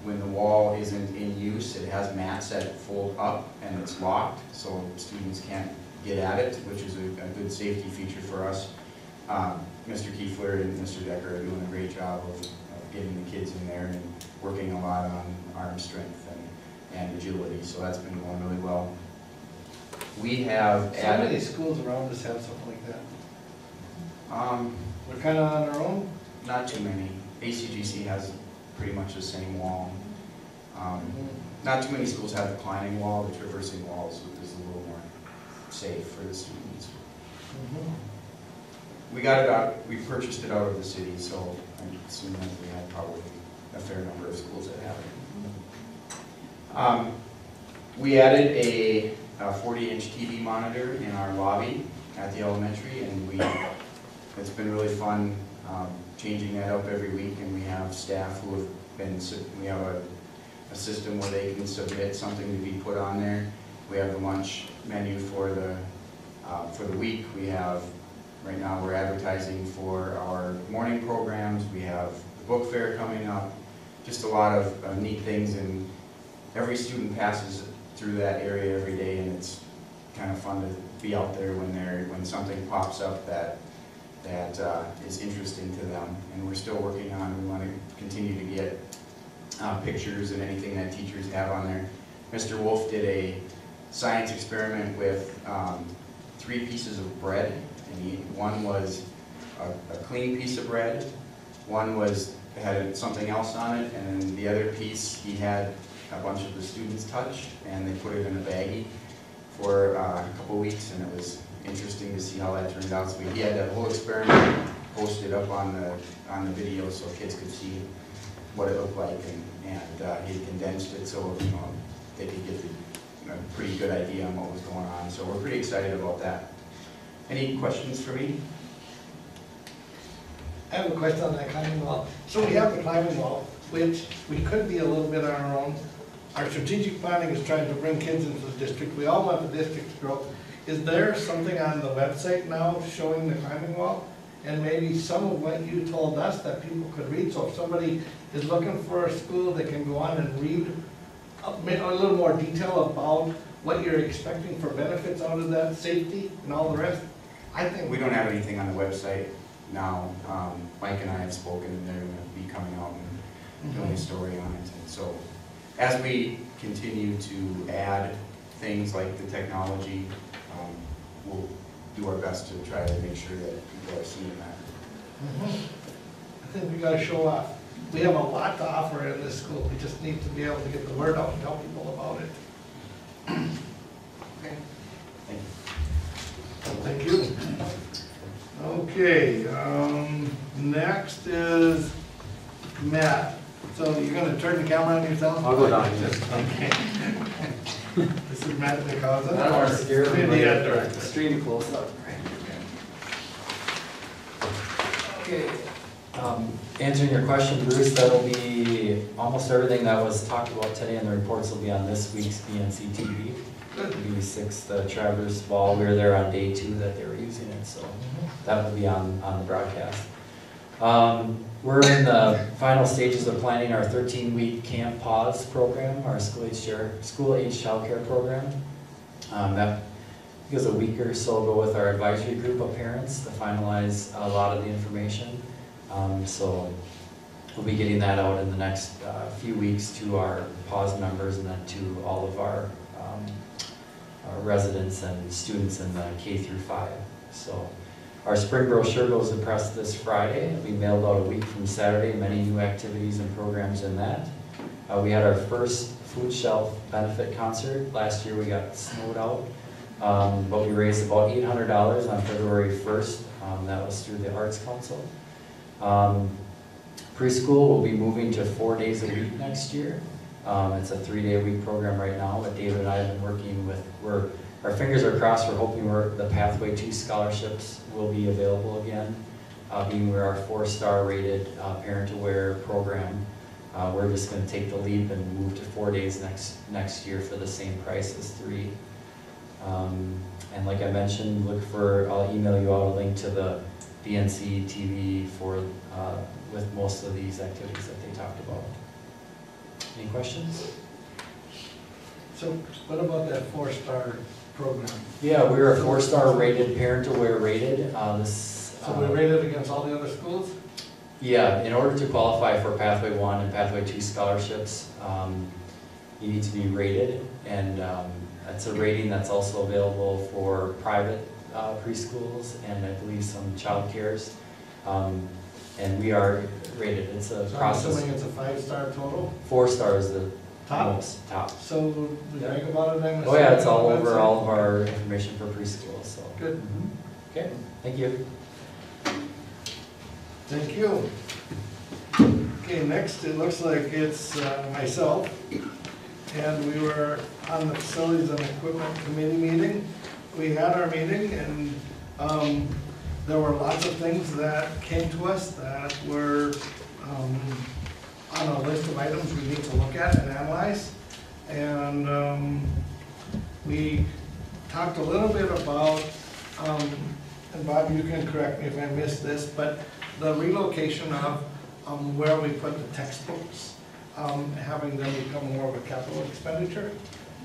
when the wall isn't in use, it has mats that fold up and it's locked, so students can't get at it, which is a good safety feature for us. Mr. Kiefler and Mr. Decker are doing a great job of getting the kids in there and working a lot on arm strength and agility, so that's been going really well. We have So added... many schools around us have something like that. We're kind of on our own? Not too many. ACGC has pretty much the same wall. Not too many schools have the climbing wall. The traversing wall is a little more safe for the students. We got it out, we purchased it out of the city, so I'm assuming that we have probably a fair number of schools that have it. We added a 40-inch TV monitor in our lobby at the elementary, and it's been really fun changing that up every week, and we have staff who have we have a system where they can submit something to be put on there. We have the lunch menu for the week. We have, right now we're advertising for our morning programs. We have the book fair coming up. Just a lot of neat things, and every student passes through that area every day, and it's kind of fun to be out there when something pops up that is interesting to them. And we're still working on, we want to continue to get pictures and anything that teachers have on there. Mr. Wolf did a science experiment with 3 pieces of bread, and one was a clean piece of bread, one had something else on it, and the other piece he had a bunch of the students touch, and they put it in a baggie for a couple weeks, and it was interesting to see how that turned out. So he had that whole experiment posted up on the video so kids could see what it looked like, and he condensed it so they could get a pretty good idea on what was going on. So we're pretty excited about that. Any questions for me? I have a question on that climbing wall. So we have the climbing wall, which we could be a little bit on our own. Our strategic planning is trying to bring kids into the district. We all want the district to grow. Is there something on the website now showing the climbing wall? And maybe some of what you told us that people could read, so if somebody is looking for a school, they can go on and read a little more detail about what you're expecting for benefits out of that, safety and all the rest. I think We don't have anything on the website now. Mike and I have spoken, and they're going to be coming out and doing a story on it. And so as we continue to add things like the technology, we'll do our best to try to make sure that people are seeing that. I think we gotta show off. We have a lot to offer in this school. We just need to be able to get the word out and tell people about it. Okay. Thank you. Okay, next is Matt. So you're gonna turn the camera on yourself? I'll go down. Okay. This is Matt DeCausa. I don't want to scare everybody. Media director. Extreme close up. Okay. Answering your question, Bruce, that'll be almost everything that was talked about today, and the reports will be on this week's BNC TV. It'll be 6th Traverse Ball. We were there on day 2 that they were using it, so that will be on the broadcast. We're in the final stages of planning our 13-week Camp Pause program, our school-age childcare program. That gives a week or so ago with our advisory group of parents to finalize a lot of the information. So we'll be getting that out in the next few weeks to our Pause members and then to all of our residents and students in the K through 5. So our spring brochure goes to press this Friday. It'll be mailed out a week from Saturday. Many new activities and programs in that. We had our first food shelf benefit concert. Last year we got snowed out, but we raised about $800 on February 1st. That was through the Arts Council. Preschool will be moving to 4 days a week next year. It's a 3-day-a-week program right now, but David and I have been working with, our fingers are crossed, we're hoping the Pathway 2 scholarships will be available again, being we're our 4-star rated parent-aware program. We're just going to take the leap and move to 4 days next year for the same price as 3. And like I mentioned, I'll email you out a link to the BNC TV with most of these activities that they talked about. Any questions? So what about that 4-star program? Yeah, we're a 4-star rated, parent-aware rated. So we rated against all the other schools? Yeah, in order to qualify for Pathway 1 and Pathway 2 scholarships, you need to be rated, and it's a rating that's also available for private preschools and I believe some child cares. And we are rated. It's a process. I'm assuming it's a 5-star total? 4-star is the top. most top. So we write about it, I'm Oh yeah, it's assuming, all on the over website? all of our information for preschool. So Good. Okay, thank you. Thank you. Okay, next it looks like it's myself, and we were on the Facilities and Equipment Committee meeting. We had our meeting, and there were lots of things that came to us that were on a list of items we need to look at and analyze. And we talked a little bit about, and Bob, you can correct me if I missed this, but the relocation of where we put the textbooks, having them become more of a capital expenditure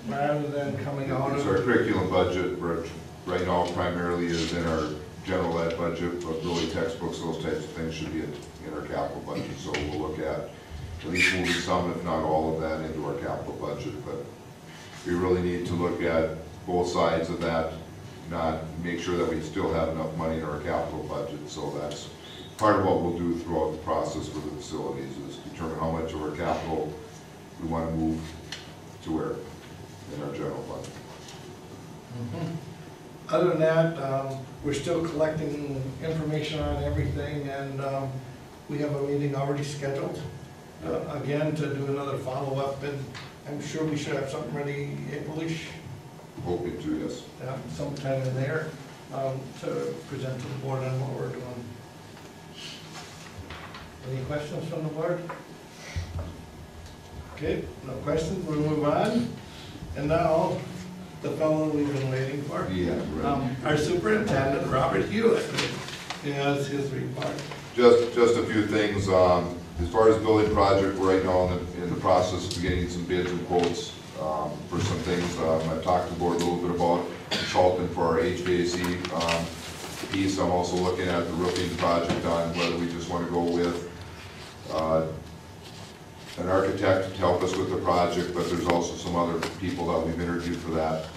rather than coming out It's of. our curriculum budget, which right now primarily is in our general ed budget, but really textbooks, those types of things should be in our capital budget. So we'll look at least moving some, if not all of that, into our capital budget. But we really need to look at both sides of that, make sure that we still have enough money in our capital budget. So that's part of what we'll do throughout the process with the facilities, is determine how much of our capital we want to move to where in our general budget. Other than that, we're still collecting information on everything, and we have a meeting already scheduled, again, to do another follow-up and I'm sure we should have something ready April-ish, Hoping to, yes. sometime in there, to present to the board on what we're doing. Any questions from the board? Okay, no questions, we'll move on. And now, the fellow we've been waiting for. Yeah, right. Our superintendent, Robert Hewitt, has his report. Just a few things. As far as building project, we're right now in the process of getting some bids and quotes for some things. I've talked to the board a little bit about consulting for our HVAC piece. I'm also looking at the roofing project on whether we just want to go with an architect to help us with the project, but there's also some other people that we've interviewed for that.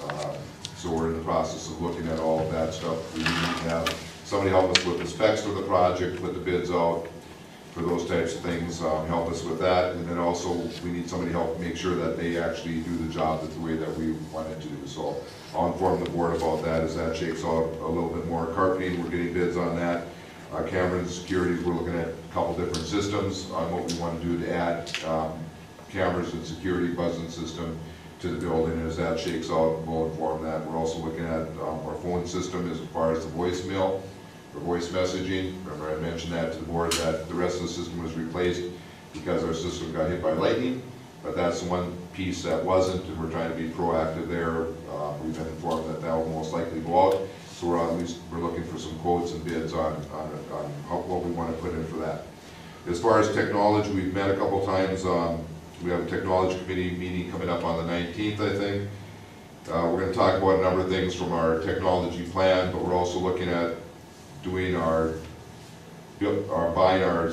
So we're in the process of looking at all of that stuff. We need to have somebody help us with the specs for the project, put the bids out for those types of things, help us with that. And then also, we need somebody to help make sure that they actually do the job the way that we want it to do. So I'll inform the board about that as that shakes out a little bit more. Carpeting, we're getting bids on that. Camera and securities, we're looking at a couple different systems on what we want to do to add cameras and security buzzing system to the building. As that shakes out, we'll inform that. We're also looking at our phone system as far as the voicemail or voice messaging. Remember I mentioned that to the board that the rest of the system was replaced because our system got hit by lightning, but that's the one piece that wasn't, and we're trying to be proactive there. We've been informed that that will most likely go out. So we're looking for some quotes and bids on what we want to put in for that. As far as technology, we've met a couple times. We have a technology committee meeting coming up on the 19th, I think. We're going to talk about a number of things from our technology plan, but we're also looking at doing buying our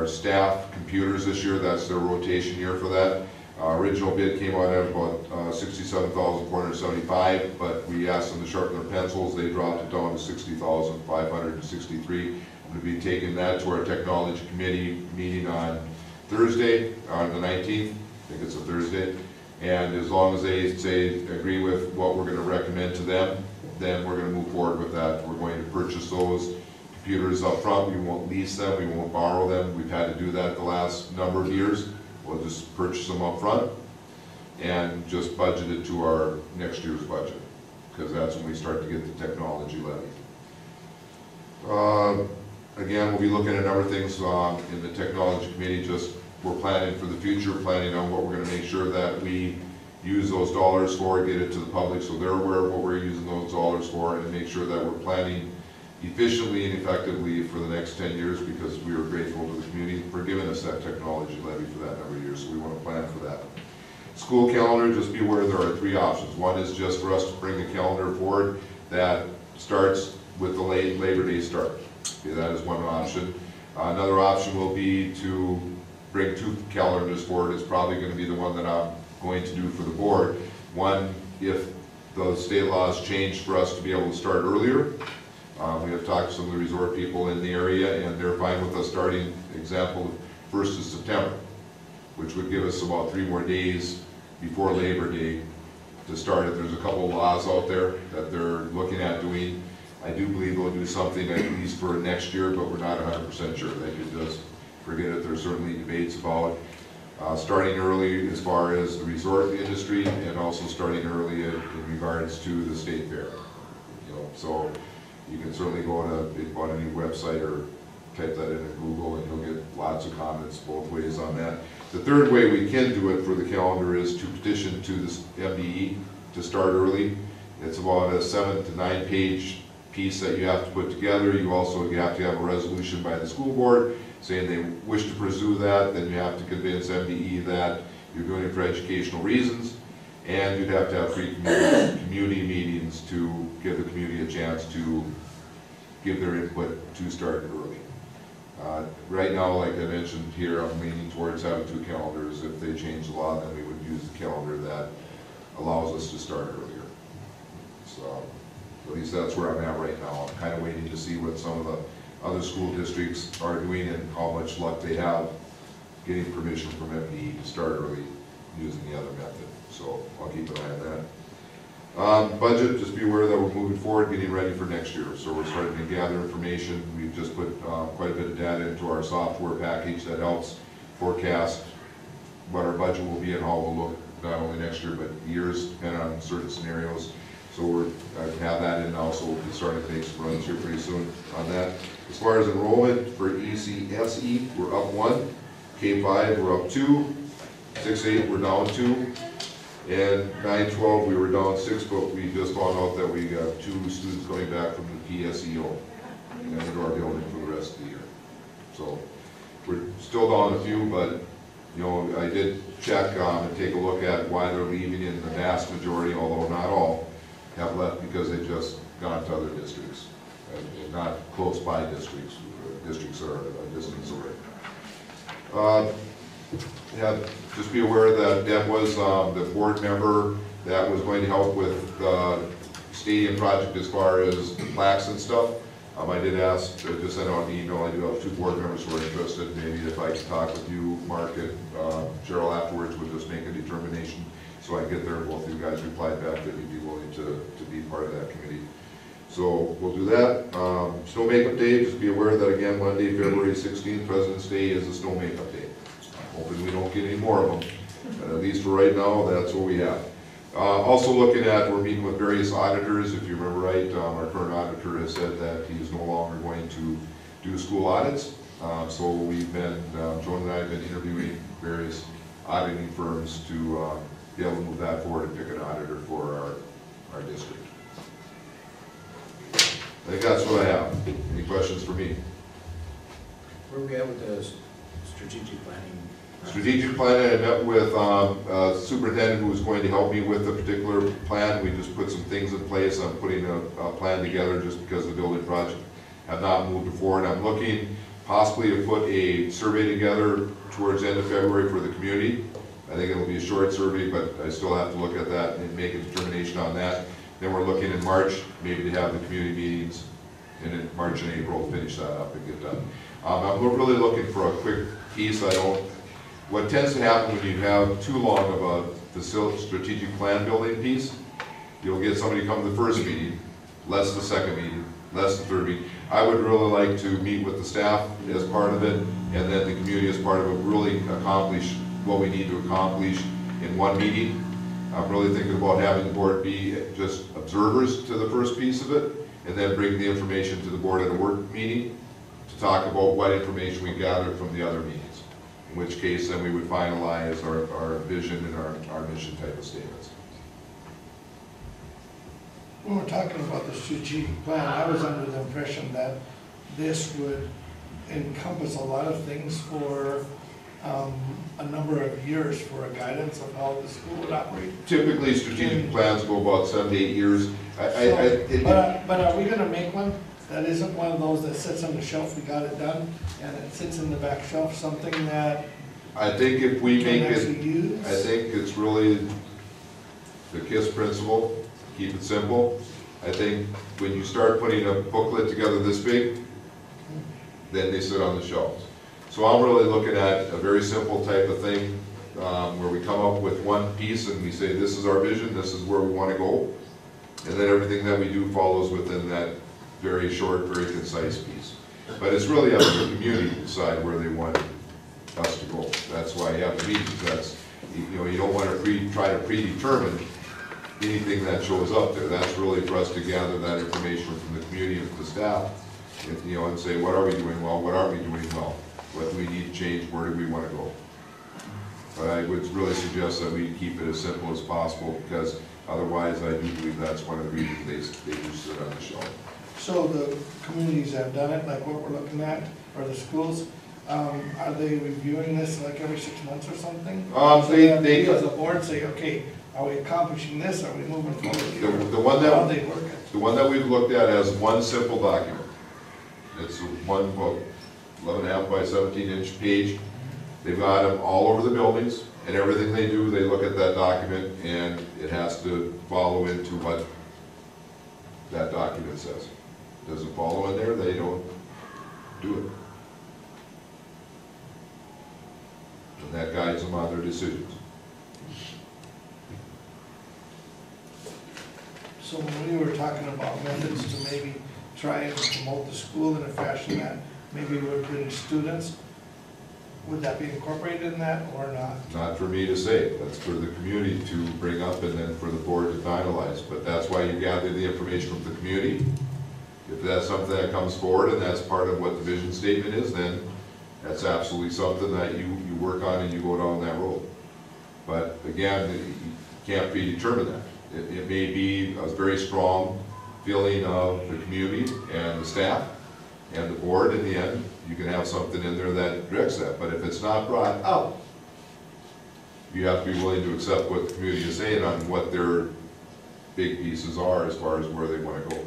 staff computers this year. That's their rotation year for that. Original bid came out at about $67,475, but we asked them to sharpen their pencils. They dropped it down to $60,563. I'm going to be taking that to our technology committee meeting on Thursday, on the 19th. I think it's a Thursday. And as long as they agree with what we're going to recommend to them, then we're going to move forward with that. We're going to purchase those computers up front. We won't lease them. We won't borrow them. We've had to do that the last number of years. We'll just purchase them up front and just budget it to our next year's budget, because that's when we start to get the technology levy. Again, we'll be looking at a number of things in the technology committee. Just we're planning for the future, planning on what we're going to make sure that we use those dollars for, get it to the public so they're aware of what we're using those dollars for, and make sure that we're planning efficiently and effectively for the next 10 years, because we are grateful to the community for giving us that technology levy for that number of years, so we want to plan for that. School calendar, just be aware there are 3 options. One is just for us to bring a calendar forward that starts with the Labor Day start. Okay, that is one option. Another option will be to bring 2 calendars forward. It's probably going to be the one that I'm going to do for the board. One, if the state laws change for us to be able to start earlier. We have talked to some of the resort people in the area, and they're fine with us starting, example, 1st of September, which would give us about 3 more days before Labor Day to start it. There's a couple of laws out there that they're looking at doing. I do believe they'll do something at least for next year, but we're not 100% sure. They could just forget it. There's certainly debates about starting early as far as the resort industry, and also starting early in regards to the state fair. So you can certainly go on any website or type that in Google, and you'll get lots of comments both ways on that. The third way we can do it for the calendar is to petition to this MDE to start early. It's about a 7 to 9 page piece that you have to put together. You also have to have a resolution by the school board saying they wish to pursue that. Then you have to convince MDE that you're doing it for educational reasons, and you'd have to have 3 community meetings to give the community a chance to give their input to start early. Right now, like I mentioned here, I'm leaning towards having 2 calendars. If they change the law, then we would use the calendar that allows us to start earlier. So at least that's where I'm at right now. I'm kind of waiting to see what some of the other school districts are doing and how much luck they have getting permission from MDE to start early using the other method. So I'll keep an eye on that. Budget, just be aware that we're moving forward, getting ready for next year. So we're starting to gather information. We've just put quite a bit of data into our software package that helps forecast what our budget will be and how it will look not only next year, but years, depending on certain scenarios. So I have that in now, so we'll be starting to make some runs here pretty soon on that. As far as enrollment for ECSE, we're up 1. K-5, we're up 2. 6-8, we're down 2. And 9-12, we were down 6, but we just found out that we got 2 students coming back from the PSEO into our building for the rest of the year. So we're still down a few, but you know, I did check and take a look at why they're leaving, and the vast majority, although not all, have left because they've just gone to other districts, and not close by districts. Districts are a distance away. Yeah, just be aware that Deb was the board member that was going to help with the stadium project as far as plaques and stuff. I did ask, just sent out an email, I do have 2 board members who are interested, maybe if I could talk with you, Mark, and Cheryl afterwards, we'll just make a determination. So I get there, both of you guys replied back that you'd be willing to be part of that committee. So we'll do that. Snow Makeup Day, just be aware that again, Monday, February 16th, President's Day is a snow makeup day. I'm hoping we don't get any more of them, but at least for right now, that's what we have. Also looking at, we're meeting with various auditors. If you remember right, our current auditor has said that he's no longer going to do school audits. So we've been, Joan and I have been interviewing various auditing firms to be able to move that forward and pick an auditor for our district. I think that's what I have. Any questions for me? Where are we at with the strategic planning? Strategic plan, I met with superintendent who was going to help me with the particular plan. We just put some things in place. I'm putting a plan together just because the building project have not moved forward. I'm looking possibly to put a survey together towards the end of February for the community. I think it'll be a short survey, but I still have to look at that and make a determination on that. Then we're looking in March, maybe to have the community meetings, and in March and April to finish that up and get done. I'm really looking for a quick piece. What tends to happen when you have too long of a facility strategic plan building piece, you'll get somebody come to the first meeting, less the second meeting, less the third meeting. I would really like to meet with the staff as part of it, and then the community as part of it, really accomplish what we need to accomplish in one meeting. I'm really thinking about having the board be just observers to the first piece of it, and then bring the information to the board at a work meeting to talk about what information we gathered from the other meetings. In which case, then we would finalize our vision and our mission type of statements. When we're talking about the strategic plan, I was under the impression that this would encompass a lot of things for a number of years for a guidance of how the school would operate. Typically, strategic plans go about 7 to 8 years. But are we going to make one that isn't one of those that sits on the shelf, we got it done, and it sits in the back shelf, something that I think if we make can it, actually use? I think it's really the KISS principle, keep it simple. I think when you start putting a booklet together this big, then they sit on the shelves. So I'm really looking at a very simple type of thing where we come up with one piece and we say, this is our vision, this is where we want to go. And then everything that we do follows within that very short, very concise piece. But it's really up to the community to decide where they want us to go. That's why you have the meetings. That's, you don't want to try to predetermine anything that shows up there. That's really for us to gather that information from the community and the staff, and say, what are we doing well, what aren't we doing well? What do we need to change, where do we want to go? But I would really suggest that we keep it as simple as possible, because otherwise I do believe that's one of the reasons they do sit on the shelf. So the communities that have done it, like what we're looking at, or the schools, are they reviewing this like every 6 months or something? They as a board say, okay, are we accomplishing this? Are we moving forward? The one that we've looked at has one simple document. It's one book, 11.5 by 17-inch page. They've got them all over the buildings, and everything they do, they look at that document, and it has to follow into what that document says. Doesn't follow in there, they don't do it. And that guides them on their decisions. So when we were talking about methods to maybe try and promote the school in a fashion that maybe would bring students, would that be incorporated in that or not? Not for me to say, that's for the community to bring up and then for the board to finalize, but that's why you gather the information from the community. If that's something that comes forward and that's part of what the vision statement is, then that's absolutely something that you work on and you go down that road. But again, you can't predetermine that. It may be a very strong feeling of the community and the staff and the board. In the end, you can have something in there that directs that. But if it's not brought up, you have to be willing to accept what the community is saying on what their big pieces are as far as where they want to go.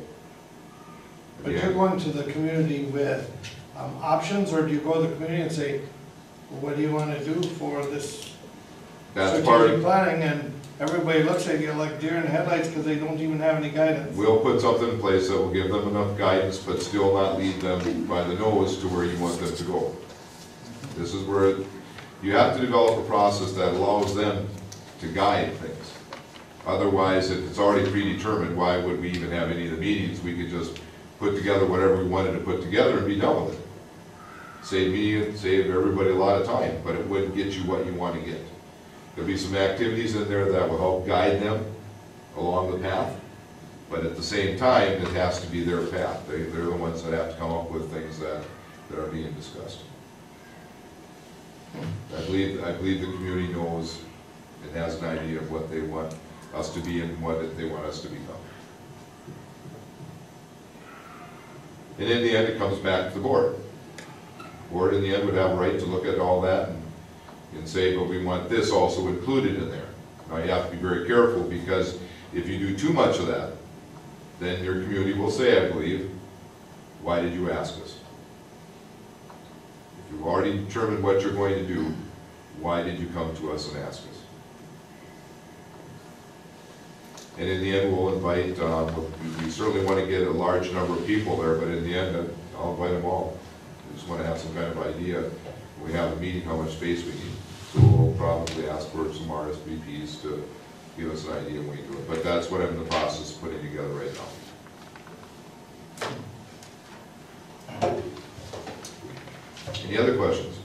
But you're going to the community with options, or do you go to the community and say, well, what do you want to do for this strategic planning, and everybody looks at you like deer in the headlights because they don't even have any guidance? We'll put something in place that will give them enough guidance, but still not lead them by the nose to where you want them to go. This is where you have to develop a process that allows them to guide things. Otherwise, if it's already predetermined, why would we even have any of the meetings? We could just put together whatever we wanted to put together and be done with it. Save me, save everybody a lot of time, but it wouldn't get you what you want to get. There'll be some activities in there that will help guide them along the path, but at the same time, it has to be their path. They're the ones that have to come up with things that are being discussed. I believe the community knows and has an idea of what they want us to be and what they want us to become. And in the end, it comes back to the board. The board in the end would have a right to look at all that and say, but we want this also included in there. Now you have to be very careful, because if you do too much of that, then your community will say, I believe, why did you ask us? If you've already determined what you're going to do, why did you come to us and ask us? And in the end, we'll invite, we certainly want to get a large number of people there, but in the end, I'll invite them all. We just want to have some kind of idea. When we have a meeting, how much space we need. So we'll probably ask for some RSVPs to give us an idea when we do it. But that's what I'm in the process of putting together right now. Any other questions?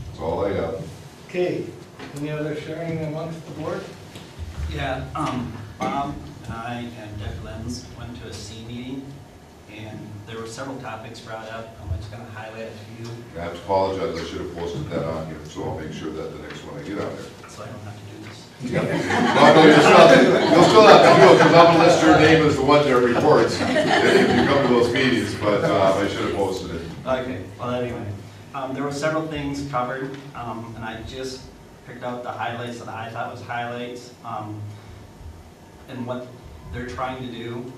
That's all I have. Okay, any other sharing amongst the board? Yeah, Bob and I and Deb Lenz went to a C meeting, and there were several topics brought up. I'm just going to highlight a few. I have to apologize, I should have posted that on here, so I'll make sure that the next one I get on there. So I don't have to do this. Yeah. No, you'll still have to do it, because I'm going to list your name as the one that reports if you come to those meetings, but I should have posted it. Okay, well anyway, there were several things covered, and I just picked out the highlights that I thought was highlights, and what they're trying to do.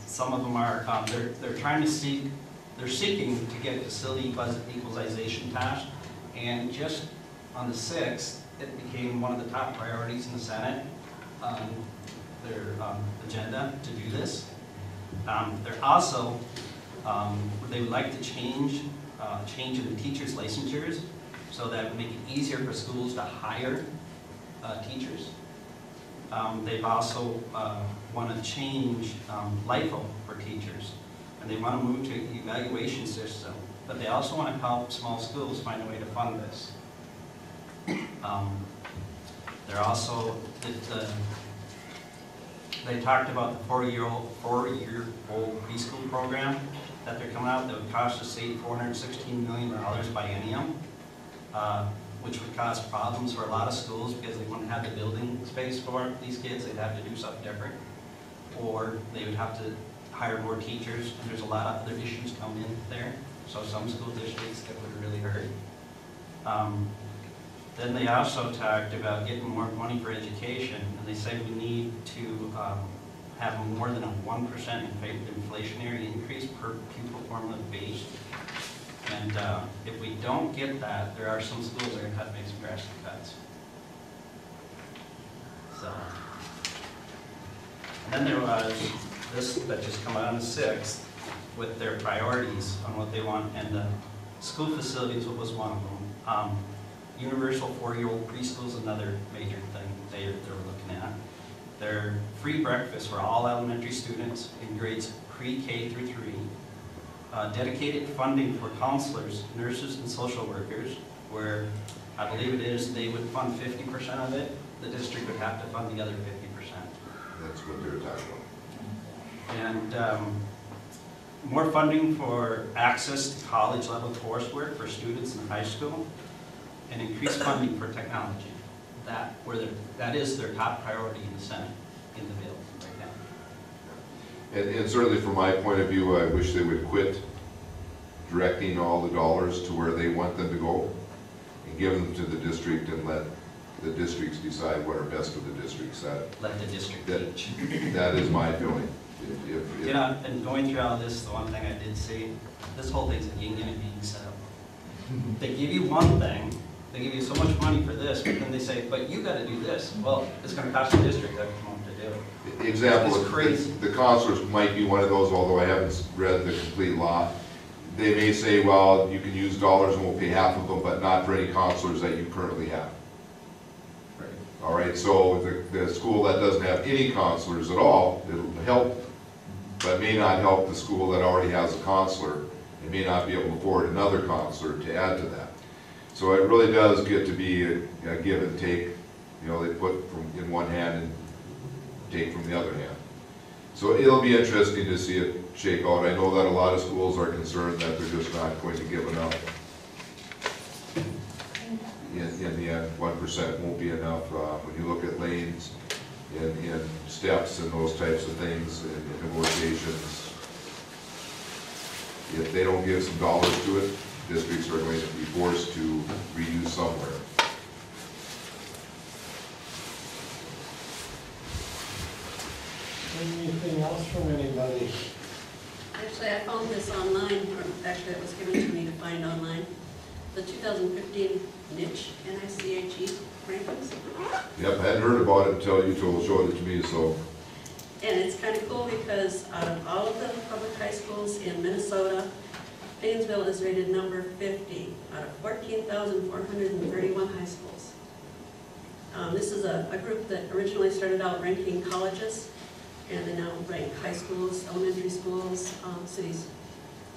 Some of them are, they're trying to they're seeking to get facility budget equalization passed, and just on the 6th, it became one of the top priorities in the Senate, their agenda to do this. They're also, they would like to change in the teachers' licensures so that would make it easier for schools to hire teachers. They've also want to change LIFO for teachers, and they want to move to an evaluation system, but they also want to help small schools find a way to fund this. They're also, they talked about the four-year-old preschool program that they're coming out that would cost the state $416 million biennium, which would cause problems for a lot of schools because they wouldn't have the building space for these kids. They'd have to do something different, or they would have to hire more teachers, and there's a lot of other issues come in there. So some school districts that would really hurt. Then they also talked about getting more money for education, and they said we need to have more than a 1% inflationary increase per pupil formula based. And if we don't get that, there are some schools that are going to have to make some drastic cuts. So, and then there was this that just come out on the 6th with their priorities on what they want, and the school facilities was one of them. Universal four-year-old preschool is another major thing they were looking at. They're free breakfast for all elementary students in grades pre-K through 3. dedicated funding for counselors, nurses, and social workers, where I believe it is, they would fund 50% of it, the district would have to fund the other 50%. That's what they're talking about. And more funding for access to college level coursework for students in high school, and increased funding for technology. That is their top priority in the Senate, in the bill right now. And certainly from my point of view, I wish they would quit directing all the dollars to where they want them to go and give them to the district and let the districts decide what are best for the districts. Let the district teach. That is my feeling. You know, and going through all this, the one thing I did see, this whole thing's a yin and yang setup. They give you one thing, they give you so much money for this, but then they say, but you gotta do this. Well, it's gonna cost the district every month to do it. Example, It's crazy. the counselors might be one of those, although I haven't read the complete law. They may say, well, you can use dollars and we'll pay half of them, but not for any counselors that you currently have. Right. All right, so the school that doesn't have any counselors at all, it'll help, but may not help the school that already has a counselor. It may not be able to afford another counselor to add to that. So it really does get to be a give and take. You know, they put from in one hand and take from the other hand. So it'll be interesting to see it shake out. I know that a lot of schools are concerned that they're just not going to give enough. In the end, 1% won't be enough. When you look at lanes and steps and those types of things and negotiations, if they don't give some dollars to it, districts are going to be forced to reuse somewhere. Anything else from anybody? Actually, I found this online, or actually it was given to me to find online. The 2015 niche, N-I-C-H-E rankings. Yep, I hadn't heard about it until you showed it to me, so. And it's kind of cool because out of all of the public high schools in Minnesota, Paynesville is rated number 50 out of 14,431 high schools. This is a group that originally started out ranking colleges, and they now rank high schools, elementary schools, cities.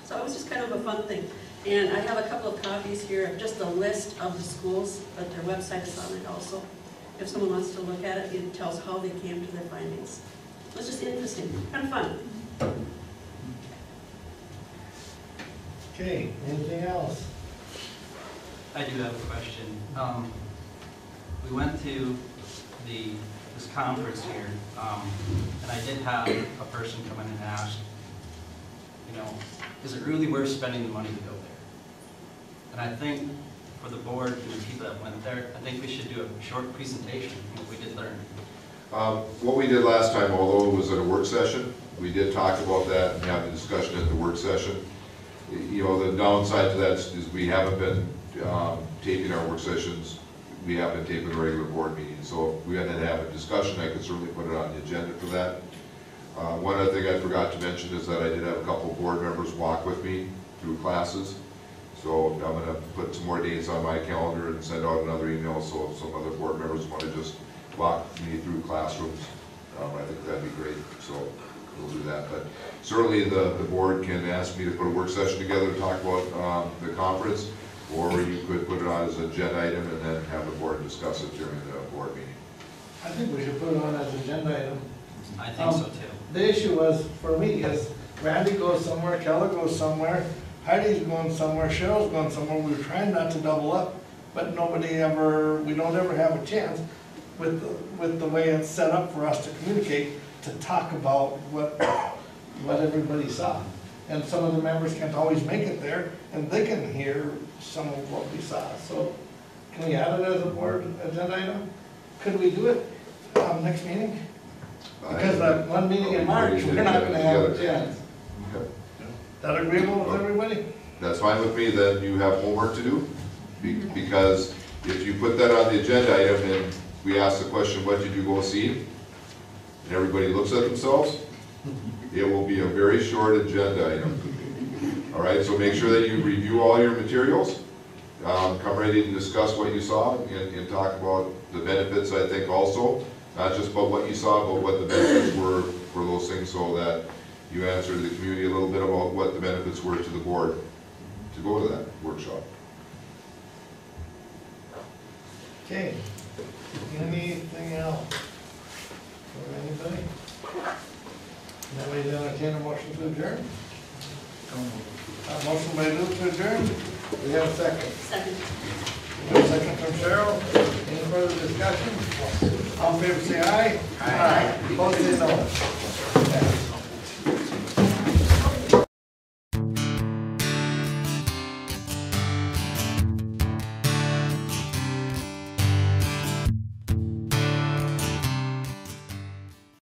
So it was just kind of a fun thing. And I have a couple of copies here of just a list of the schools, but their website is on it also. If someone wants to look at it, it tells how they came to their findings. It was just interesting, kind of fun. Okay, anything else? I do have a question. We went to this conference here, and I did have a person come in and ask, you know, is it really worth spending the money to go there? And I think for the board and the people that went there, I think we should do a short presentation of what we did learn. What we did last time, although it was at a work session, we did talk about that and have a discussion at the work session. You know, the downside to that is we haven't been taping our work sessions. We have been taping regular board meetings. So if we had to have a discussion, I could certainly put it on the agenda for that. One other thing I forgot to mention is that I did have a couple of board members walk with me through classes. So I'm going to put some more dates on my calendar and send out another email so if some other board members want to just walk me through classrooms, I think that'd be great. So we'll do that. But certainly the board can ask me to put a work session together to talk about the conference, or you could put it on as an agenda item and then have the board discuss it during the board meeting. I think we should put it on as an agenda item. I think so too. The issue was, for me, is Randy goes somewhere, Keller goes somewhere, Heidi's going somewhere, Cheryl's going somewhere. We were trying not to double up, but we don't ever have a chance with the way it's set up for us to communicate, to talk about what everybody saw. And some of the members can't always make it there, and they can hear some of what we saw. So can we add it as a board agenda item? Could we do it next meeting? Because that one meeting in March, we're not gonna have a chance. Okay. That agreeable with everybody? That's fine with me. Then you have homework to do. Because if you put that on the agenda item and we ask the question, what did you go see? And everybody looks at themselves, it will be a very short agenda item. All right, so make sure that you review all your materials, come ready to discuss what you saw and talk about the benefits, I think, also. Not just about what you saw, but what the benefits were for those things, so that you answered the community a little bit about what the benefits were to the board to go to that workshop. Okay, anything else? From anybody? Nobody entertain a motion to adjourn? Motion by Lou to adjourn, we have a second. Second. We have a second from Cheryl. Any further discussion? All in favor say aye. Aye. Opposed say no.